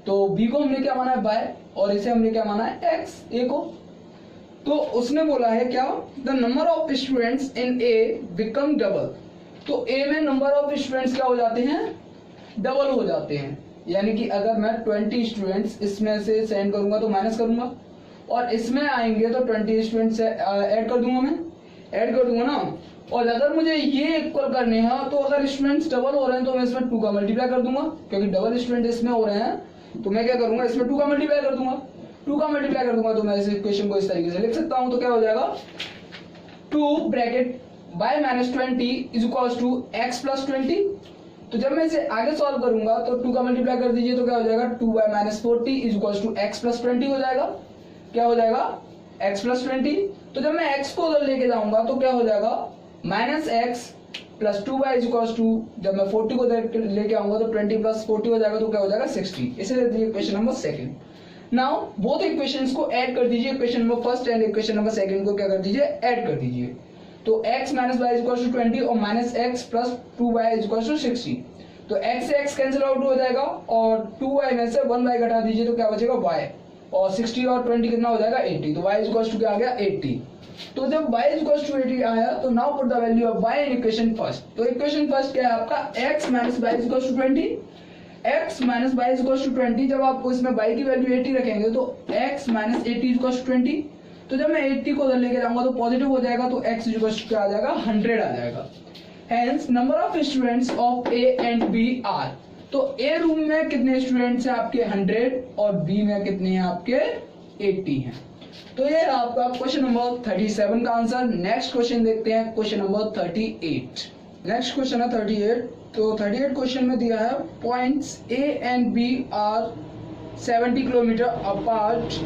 तो B को हमने क्या माना है y, और इसे हमने क्या माना है x, A को। तो उसने बोला है क्या, the number of students in A become double. तो A में नंबर ऑफ स्टूडेंट्स क्या हो जाते हैं, डबल हो जाते हैं। यानी कि अगर मैं 20 स्टूडेंट्स इसमें से सेंड करूंगा तो माइनस करूंगा, और इसमें आएंगे तो 20 स्टूडेंट्स ऐड कर दूंगा, मैं ऐड कर दूंगा ना। और अगर मुझे ये इक्वल करने हैं तो अगर स्टूडेंट्स डबल हो रहे हैं तो मैं इसमें 2 का मल्टीप्लाई कर दूंगा, क्योंकि डबल स्टूडेंट इसमें हो रहे हैं तो मैं क्या करूंगा, इसमें 2 का मल्टीप्लाई कर दूंगा। 2 का मल्टीप्लाई कर दूंगा तो मैं इस इक्वेशन को इस तरीके से लिख सकता हूं। तो क्या हो जाएगा, 2 bracket y minus 20 is equal to x plus 20। तो जब मैं इसे आगे सॉल्व करूंगा तो 2 का मल्टीप्लाई कर दीजिए तो क्या हो जाएगा, 2y minus 40 is equal to x plus 20 हो जाएगा। क्या हो जाएगा, x प्लस 20। तो जब मैं x को उधर लेके जाऊंगा तो क्या हो जाएगा, minus x plus 2y is equal to, जब मैं 40 को लेके आऊंगा तो 20 प्लस 40 हो जाएगा, तो क्या हो जाएगा 60। इसे दे दीजिए equation number second. Now both equations को ऐड कर दीजिए, equation number first and equation number second को क्या कर दीजिए, ऐड कर दीजिए। तो x minus y is equal to 20 और minus x plus 2y is equal to 60। तो x से x कैंसिल आउट हो जाएगा और 2y में से 1y घटा दीजिए तो क्या बचेगा y, और 60 और 20 कितना हो जाएगा 80। तो y इज इक्वल टू क्या आ गया 80। तो जब y इज इक्वल टू 80 आया तो now put the value of y in equation first. तो इक्वेशन फर्स्ट क्या है आपका, x minus y is equal to 20, x minus y is equal to 20। जब आप इसमें y की वैल्यू 80 रखेंगे तो x minus 80 is equal to 20। तो जब मैं 80 को उधर लेके जाऊंगा तो पॉजिटिव हो जाएगा, तो x इज इक्वल टू क्या आ जाएगा, 100 आ जाएगा। Hence number of students of A and B are. तो A रूम में कितने स्टूडेंट्स हैं आपके 100 और B में कितने हैं आपके 80 हैं। तो ये आपका क्वेश्चन नंबर 37 का आंसर। नेक्स्ट क्वेश्चन देखते हैं, क्वेश्चन नंबर 38। नेक्स्ट क्वेश्चन है 38। तो 38 क्वेश्चन में दिया है points A and B are 70 kilometre apart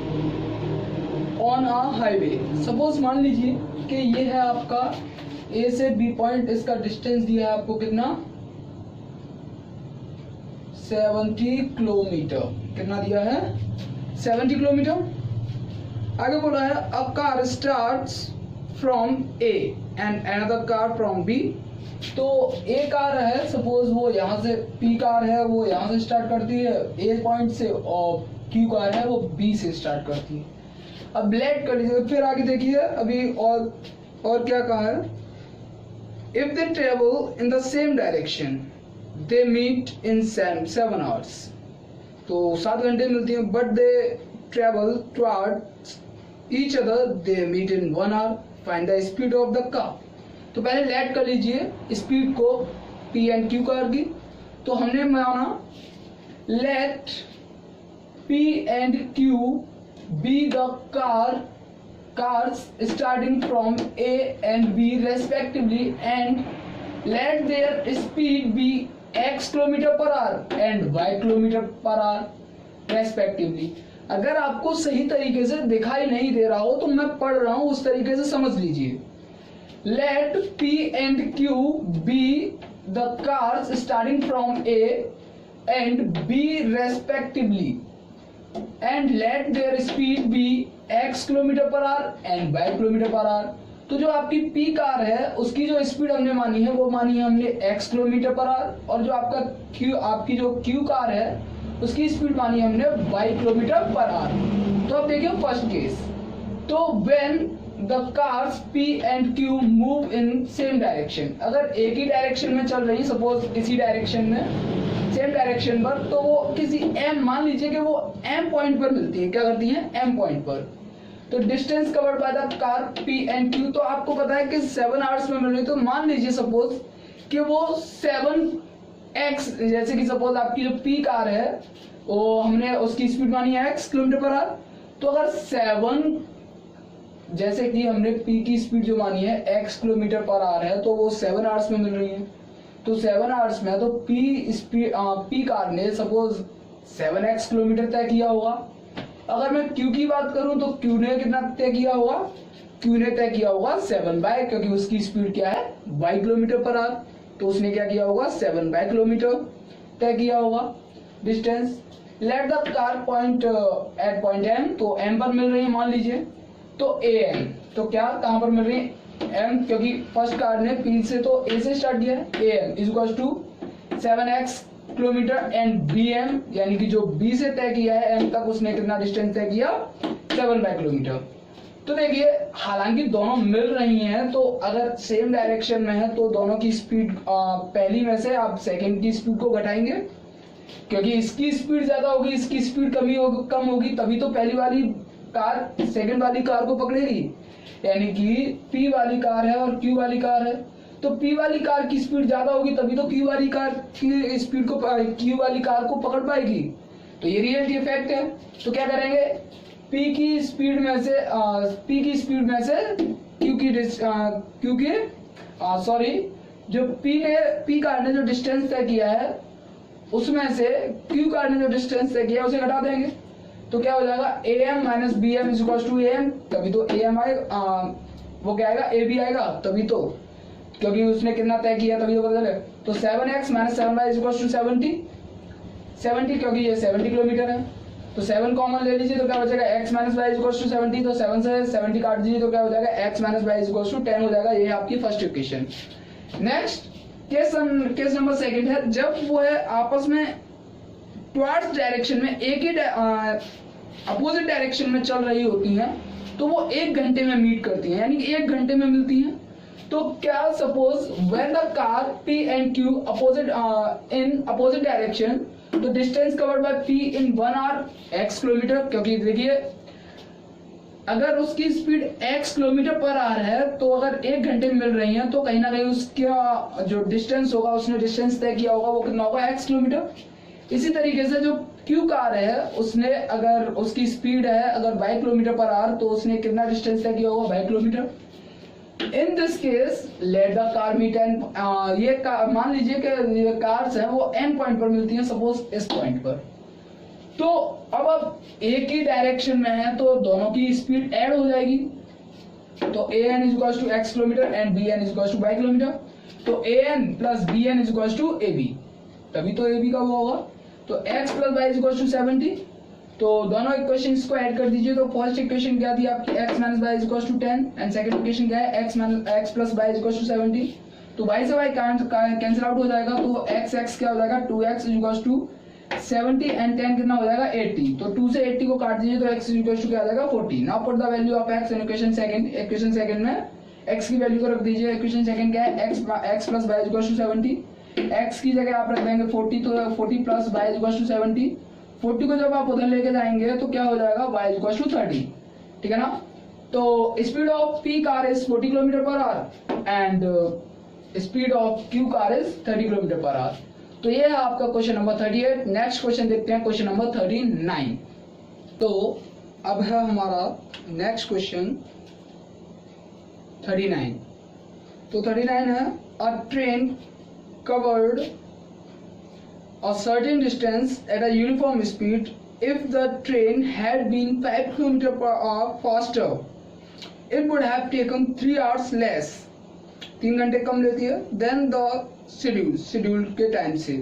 on a highway. Suppose मान लीजिए कि ये है आपका A से B पॉइंट, इसका डिस्टेंस दिया है आपको कितना, 70 किलोमीटर। कितना दिया है, 70 किलोमीटर। आगे बोला है a car starts from A and another car from B। तो A कार है, सपोज वो यहाँ से, P कार है वो यहाँ से स्टार्ट करती है A पॉइंट से, और Q कार है वो B से स्टार्ट करती है। अब लेट कर लीजिए, फिर आगे देखिए अभी और क्या कहा है, if they travel in the same direction they meet in 7 hours. तो 7 घंटे मिलती हैं, but they travel towards each other they meet in 1 hour, find the speed of the car. तो पहले लेट कर लीजिए स्पीड को P एंड Q कार की। तो हमने माना let P and Q be the cars starting from A and B respectively, and let their speed be x kilometer per hour and y kilometer per hour respectively। अगर आपको सही तरीके से दिखाई नहीं दे रहा हो तो मैं पढ़ रहा हूं उस तरीके से समझ लीजिए। Let P and Q be the cars starting from A and B respectively, and let their speed be x kilometre per our and y kilometre per our. तो जो आपकी P कार है उसकी जो स्पीड हमने मानी है वो मानी है हमने x किलोमीटर पर आवर, और जो आपकी जो Q कार है उसकी स्पीड मानी है हमने y किलोमीटर पर आवर। तो अब देखिए फर्स्ट केस। तो when the cars P and Q move in same direction, अगर एक ही डायरेक्शन में चल रही, सपोज इसी डायरेक्शन में सेम डायरेक्शन पर, तो वो किसी m, मान लीजिए कि वो m पॉइंट पर मिलती है, क्या करती है, m पॉइंट पर। तो distance covered by the car P and Q, तो आपको पता है कि 7 आवर्स में मिल रही है, तो मान लीजिए सपोज कि वो 7x, जैसे कि सपोज आपकी जो P कार है वो हमने उसकी स्पीड मानी है x किलोमीटर पर आवर, तो अगर 7, जैसे कि हमने P की स्पीड जो मानी है x किलोमीटर पर आवर है, तो वो 7 आवर्स में मिल रही है। तो 7 आवर्स में तो P कार ने सपोज 7x किलोमीटर तय किया होगा। अगर मैं Q की बात करूं तो Q ने कितना तय किया होगा, Q ने तय किया होगा 7 बाय, क्योंकि उसकी स्पीड क्या है, y किलोमीटर पर आवर, तो उसने क्या किया होगा, 7 बाय किलोमीटर तय किया होगा distance. Let the car point at point M, तो M पर मिल रही है मान लीजिए, तो AM, तो क्या कहां पर मिल रही है, M, क्योंकि फर्स्ट कार ने P से तो A से स्टार्ट किया है, AM is equal to 7x kilometre and BM, यानी कि जो B से तय किया है M तक, उसने कितना डिस्टेंस तय किया, 7 बाय किलोमीटर। तो देखिए हालांकि दोनों मिल रही हैं, तो अगर सेम डायरेक्शन में है तो दोनों की स्पीड, पहली में से आप सेकंड की स्पीड को घटाएंगे, क्योंकि इसकी स्पीड ज्यादा होगी, इसकी स्पीड कम होगी, तभी तो पहली वाली कार सेकंड वाली कार को पकड़ेगी। यानी कि P वाली कार है और Q वाली कार है, तो P वाली कार की स्पीड ज्यादा होगी, तभी तो Q वाली कार की स्पीड को Q वाली कार को पकड़ पाएगी। तो ये रियलिटी इफेक्ट है। तो क्या करेंगे, P की स्पीड में से जो P कार ने जो डिस्टेंस तय किया है उसमें से Q कार ने जो डिस्टेंस तय किया है उसे घटा देंगे, तो क्या हो जाएगा, AM minus BM is equal to AM, तभी तो AM आएगा, वो क्या आएगा, AB आएगा, तभी तो, क्योंकि उसने कितना तय किया तभी तो पता चले। तो 7x minus 7y is equal to 70, क्योंकि ये 70 किलोमीटर है, तो 7 कॉमन ले लीजिए, तो क्या हो जाएगा, x minus y is equal to 70, तो 7 से 70 काट दीजिए, तो क्या हो जाएगा, x minus y is equal to 10 हो जाएगा। ये आपकी first equation. Next case number second है, जब वो है आपस में टुवर्ड्स डायरेक्शन में एक ही अपोजिट डायरेक्शन में चल रही होती हैं, तो वो 1 घंटे में मीट करती हैं, यानी कि 1 घंटे में मिलती हैं। तो क्या suppose when the car P and Q in opposite direction, तो distance covered by P in 1 hour x kilometre, क्योंकि देखिए अगर उसकी speed x kilometre per hour है, तो अगर 1 घंटे में मिल रही है, तो कहीं ना कहीं उसका जो डिस्टेंस होगा, उसने डिस्टेंस तय किया होगा, वो कितना होगा, x किलोमीटर। इसी तरीके से जो Q कार है, उसने अगर उसकी स्पीड है अगर y किलोमीटर पर आवर, तो उसने कितना डिस्टेंस तय किया होगा, y kilometre. In this case let the car meet and, ये मान लीजिए कि ये कार्स हैं वो n पॉइंट पर मिलती हैं, सपोज इस पॉइंट पर। तो अब एक ही डायरेक्शन में है, तो दोनों की स्पीड ऐड हो जाएगी, तो an is equal to x kilometre and bn is equal to y kilometre, तो an plus bn is equal to ab, तभी तो ab का वो होगा। तो x plus y is equal to 70, तो दोनों इक्वेशंस को ऐड कर दीजिए। तो फर्स्ट इक्वेशन क्या थी आपकी, x minus y is equal to 10, and second equation क्या है, x plus y is equal to 70। तो y से y कैंसिल आउट हो जाएगा, तो x क्या हो जाएगा, 2x is equal to 70 and 10 कितना हो जाएगा, 80। तो 2 से 80 को काट दीजिए, तो x इज इक्वल टू क्या आ जाएगा, 40। Now put the value of x in equation second में x की वैल्यू को रख दीजिए। इक्वेशन सेकंड क्या है, x plus y is equal to 70, x की जगह आप रख देंगे 40, तो 40 plus y is equal to 70। 40 को जब आप उधर लेके जाएंगे तो क्या हो जाएगा, y इज इक्वल टू 30, ठीक है ना। तो speed of P car is 40 kilometre per hour and speed of Q car is 30 kilometre per our. तो ये है आपका क्वेश्चन नंबर 38। नेक्स्ट क्वेश्चन देखते हैं, क्वेश्चन नंबर 39। तो अब है हमारा नेक्स्ट क्वेश्चन 39। तो 39 है, अ train covered a certain distance at a uniform speed. If the train had been 5 km per hour faster, it would have taken 3 hours less. 3 घंटे कम लेती है than the schedule के टाइम से।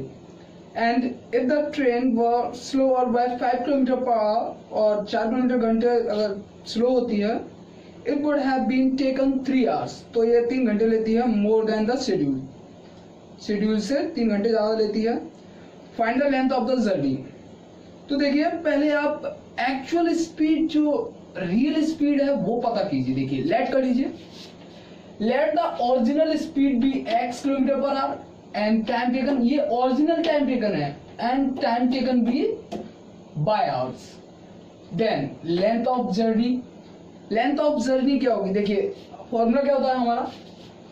And if the train were slower by 5 km per hour, और 4 किलोमीटर घंटे अगर स्लो होती है, it would have been taken 3 hours. तो ये 3 घंटे लेती है more than the schedule से 3 घंटे ज़्यादा लेती है। Find the length of the journey. तो देखिए पहले आप एक्चुअल स्पीड जो रियल स्पीड है वो पता कीजिए। देखिए लेट कर लीजिए, let the original speed be x kilometre per hour and time taken, ये ओरिजिनल टाइम टेकन है, and time taken be y hours. Then length of journey, length of journey क्या होगी? देखिए फॉर्मूला क्या होता है हमारा,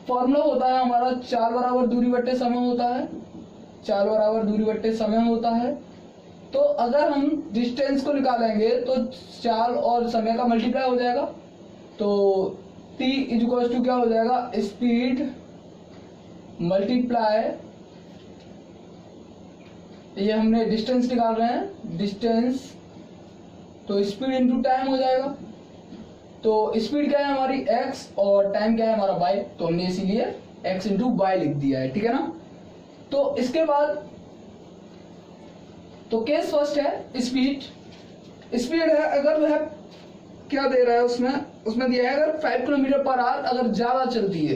फॉर्मूला होता है हमारा 4 बराबर दूरी बट्टे समय होता है, 4 बराबर दूरी बट्टे समय होता है। तो अगर हम डिस्टेंस को निकालेंगे तो 4 और समय का मल्टीप्लाई हो जाएगा, तो t इक्वल टू क्या हो जाएगा, स्पीड मल्टीप्लाई, ये हमने डिस्टेंस निकाल रहे हैं, डिस्टेंस तो स्पीड इंटू टाइम हो जाएगा। तो स्पीड क्या है हमारी x और टाइम क्या है हमारा y, तो हमने इसीलिए x इंटू वाई लिख दिया है, ठीक है ना। तो इसके बाद तो केस फर्स्ट है स्पीड, स्पीड है अगर वह क्या दे रहा है उसमें दिया है अगर 5 किलोमीटर पर आवर अगर ज्यादा चलती है,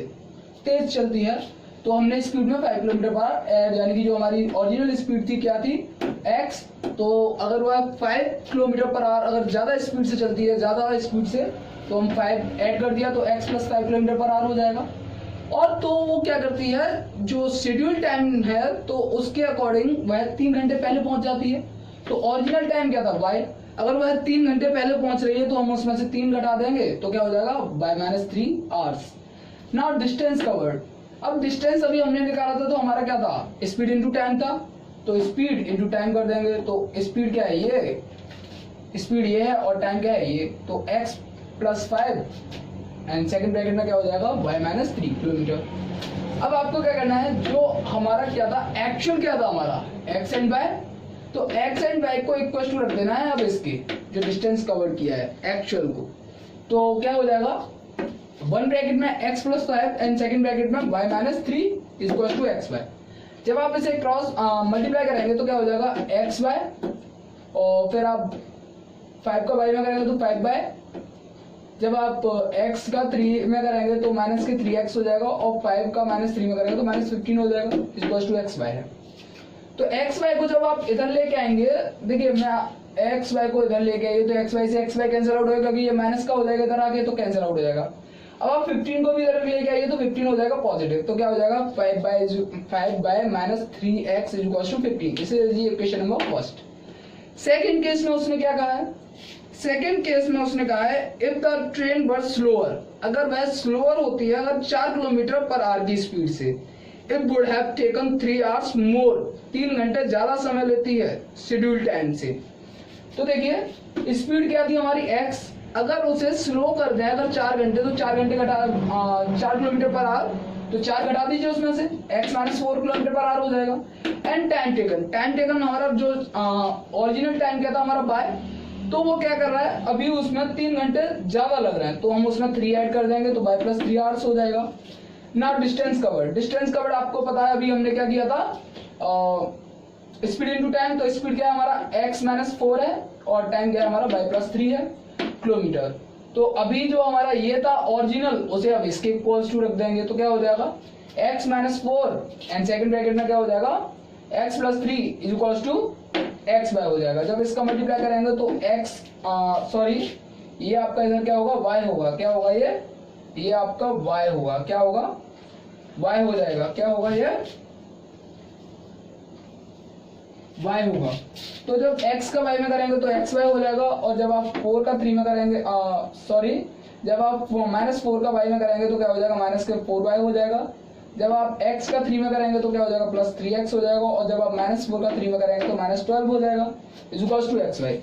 तेज चलती है, तो हमने स्पीड में 5 किलोमीटर पर आवर ऐड, यानी कि जो हमारी ओरिजिनल स्पीड थी क्या थी x, तो अगर वह 5 किलोमीटर पर आवर अगर ज्यादा स्पीड से चलती है, ज्यादा स्पीड से, तो हम 5 ऐड कर दिया तो x plus 5 kilometre per our हो जाएगा। और तो वो क्या करती है, जो शेड्यूल टाइम है तो उसके अकॉर्डिंग वह 3 घंटे पहले पहुंच जाती है। तो ओरिजिनल टाइम क्या था y, अगर वह 3 घंटे पहले पहुंच रही है तो हम उसमें से 3 घटा देंगे तो क्या हो जाएगा y-3 hours. Now distance covered, अब डिस्टेंस अभी हमने निकाला था तो हमारा क्या था, स्पीड इंटू टाइम था, तो स्पीड इंटू टाइम कर देंगे। तो स्पीड क्या है, ये स्पीड ये है और टाइम क्या है ये, तो x plus 5 and second bracket में क्या हो जाएगा y-3 किलोमीटर। अब आपको क्या करना है, जो हमारा क्या था एक्चुअल क्या था हमारा x एंड y, तो x एंड y को इक्वल टू रख देना है। अब इसके जो डिस्टेंस कवर किया है एक्चुअल को, तो क्या हो जाएगा 1 ब्रैकेट में x plus 5 and second bracket में y-3 इक्वल टू xy। जब आप इसे क्रॉस मल्टीप्लाई करेंगे तो क्या हो जाएगा xy, और फिर आप 5 का y में करेंगे तो 5y, जब आप x का 3 में करेंगे तो माइनस के 3x हो जाएगा, और 5 का -3 में करेंगे तो -15 हो जाएगा, इक्वल टू xy है। तो xy को जब आप इधर लेके आएंगे, देखिए मैं xy को इधर लेके आइए तो xy से xy कैंसिल आउट होगा क्योंकि ये माइनस का हो जाएगा इधर आके, तो कैंसिल आउट हो जाएगा। अब आप 15 को भी इधर लेके आइए तो 15 हो जाएगा पॉजिटिव, तो क्या हो जाएगा 5 बाय -3x इक्वल टू 15। इसे लीजिए equation number first. Second case में उसने क्या कहा है, सेकेंड केस में उसने कहा है if the train were slower, अगर वह स्लोअर होती है अगर 4 किलोमीटर पर आवर की स्पीड से, it would have taken 3 hours मोर, 3 घंटे ज्यादा समय लेती है शेड्यूल टाइम से। तो देखिए स्पीड क्या थी हमारी x, अगर उसे स्लो कर दें अगर 4 घंटे, तो 4 घंटे घटा 4 किलोमीटर पर आवर, तो 4 घटा दीजिए उसमें से, x -4 किलोमीटर पर आवर हो जाएगा। एंड टाइम टेकन हमारा जो ओरिजिनल टाइम क्या था हमारा बाय, तो वो क्या कर रहा है अभी उसमें 3 घंटे ज्यादा लग रहे हैं, तो हम उसमें 3 ऐड कर देंगे तो y प्लस 3 आवर्स हो जाएगा। ना डिस्टेंस कवर्ड आपको पता है अभी हमने क्या किया था, स्पीड इंटू टाइम, तो स्पीड क्या है हमारा x -4 है और टाइम क्या है हमारा y प्लस 3 है किलोमीटर। तो अभी जो हमारा ये था ओरिजिनल, उसे अब इसके इक्वल्स टू रख देंगे तो क्या हो जाएगा x -4 एंड सेकंड ब्रैकेट में क्या हो जाएगा x plus 3 equals to x y हो जाएगा। जब इसका मल्टीप्लाई करेंगे तो x ये आपका इधर क्या होगा y होगा, क्या होगा ये आपका y होगा, क्या होगा y हो जाएगा, क्या होगा ये y होगा। तो जब x का y में करेंगे तो xy हो जाएगा, और जब आप 4 का 3 में करेंगे जब आप -4 का y में करेंगे तो क्या हो जाएगा -4y हो जाएगा। जब आप x का 3 में करेंगे तो क्या हो जाएगा +3x हो जाएगा, और जब आप -4 का 3 में करेंगे तो -12 हो जाएगा इक्वल्स टू xy।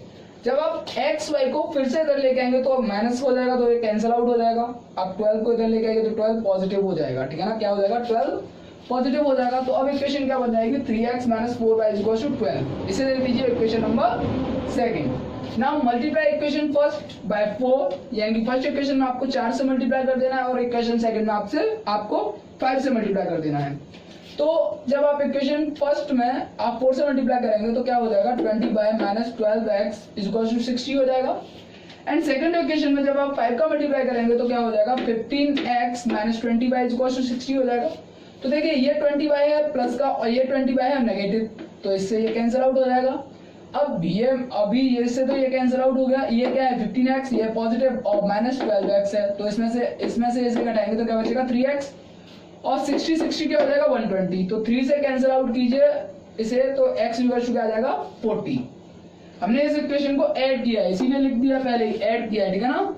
जब आप xy को फिर से इधर लेके आएंगे तो माइनस हो जाएगा, तो ये कैंसिल आउट हो जाएगा। आप 12 को इधर लेके आएंगे तो 12 पॉजिटिव हो जाएगा, ठीक है ना, क्या हो जाएगा 12 पॉजिटिव हो जाएगा। तो अब इक्वेशन क्या बन जाएगी 3x - 4y इक्वल्स टू 12। इसे दे दीजिए equation number second. Now multiply equation first bye 4, यानी कि फर्स्ट इक्वेशन में आपको 4 से मल्टीप्लाई कर देना है और इक्वेशन सेकंड में आपको 5 से मल्टीप्लाई कर देना है। तो जब आप इक्वेशन फर्स्ट में आप 4 से मल्टीप्लाई करेंगे तो क्या हो जाएगा 20 बाय -12x इक्वल्स टू 60 हो जाएगा। एंड सेकंड इक्वेशन में जब आप 5 का मल्टीप्लाई करेंगे तो क्या हो जाएगा 15x - 20y इक्वल्स टू 60 हो जाएगा। तो देखिए ये 20y है प्लस का और ये 20y है नेगेटिव, तो इससे ये कैंसिल आउट हो जाएगा। अब ये अभी ये से तो ये कैंसिल आउट हो गया, ये क्या है 15x, ये पॉजिटिव और -12x है, तो इसमें से इसे घटाएंगे तो क्या बचेगा 3x और 60 क्या हो जाएगा 120, तो 3 से कैंसिल आउट कीजिए इसे तो x इक्वल टू क्या आ जाएगा 40। हमने इस इक्वेशन को ऐड किया है इसीलिए लिख दिया, पहले ही ऐड किया है, ठीक है ना।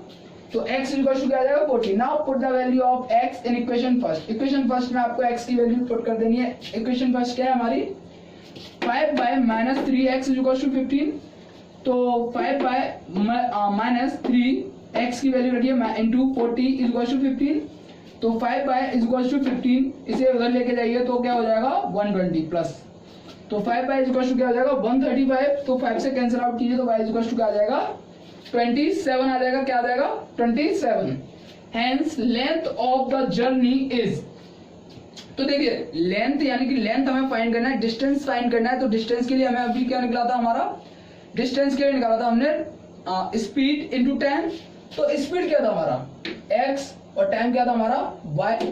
तो x इक्वल टू क्या आ जाएगा 40। Now put the value of x in equation first. Equation first में आपको x की वैल्यू पुट कर देनी है। इक्वेशन फर्स्ट क्या है हमारी 5 bye minus 3x equal to 15, तो 5 बाय माइनस 3x की वैल्यू रखिए इंटू 40 इक्वल टू 15, तो 5 बाय इक्वल टू 15 इसे उधर लेके जाइए तो क्या हो जाएगा 120 प्लस, तो 5 बाय इक्वल टू क्या हो जाएगा 135, तो 5 से कैंसिल आउट कीजिए तो y इक्वल टू क्या आ जाएगा 27 आ जाएगा, क्या आ जाएगा 27। Hence length of the journey is, तो देखिए लेंथ यानी कि लेंथ हमें फाइंड करना है, डिस्टेंस फाइंड करना है, तो डिस्टेंस के लिए हमें अभी क्या निकला था हमारा, डिस्टेंस के लिए निकाला था हमने स्पीड इनटू टाइम, तो स्पीड क्या था हमारा x और टाइम क्या था हमारा y,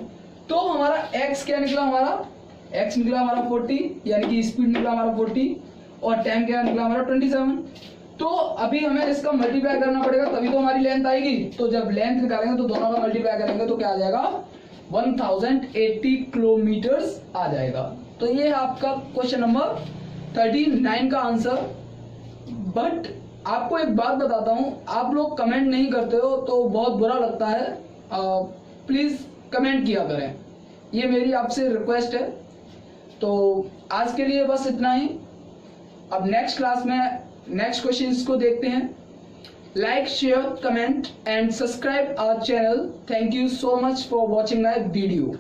तो हमारा x क्या निकला हमारा, x निकला हमारा 40 यानी कि स्पीड निकला हमारा 40 और टाइम क्या निकला हमारा 27। तो अभी हमें इसका मल्टीप्लाई करना पड़ेगा तभी तो हमारी लेंथ आएगी, तो जब लेंथ निकालेंगे तो दोनों का मल्टीप्लाई करेंगे तो क्या आ जाएगा 1080 किलोमीटर्स आ जाएगा। तो ये आपका क्वेश्चन नंबर 39 का आंसर। बट आपको एक बात बताता हूं, आप लोग कमेंट नहीं करते हो तो बहुत बुरा लगता है, प्लीज कमेंट किया करें, ये मेरी आपसे रिक्वेस्ट है। तो आज के लिए बस इतना ही, अब नेक्स्ट क्लास में नेक्स्ट क्वेश्चंस को देखते हैं। Like, share, comment and subscribe our channel. Thank you so much for watching my video.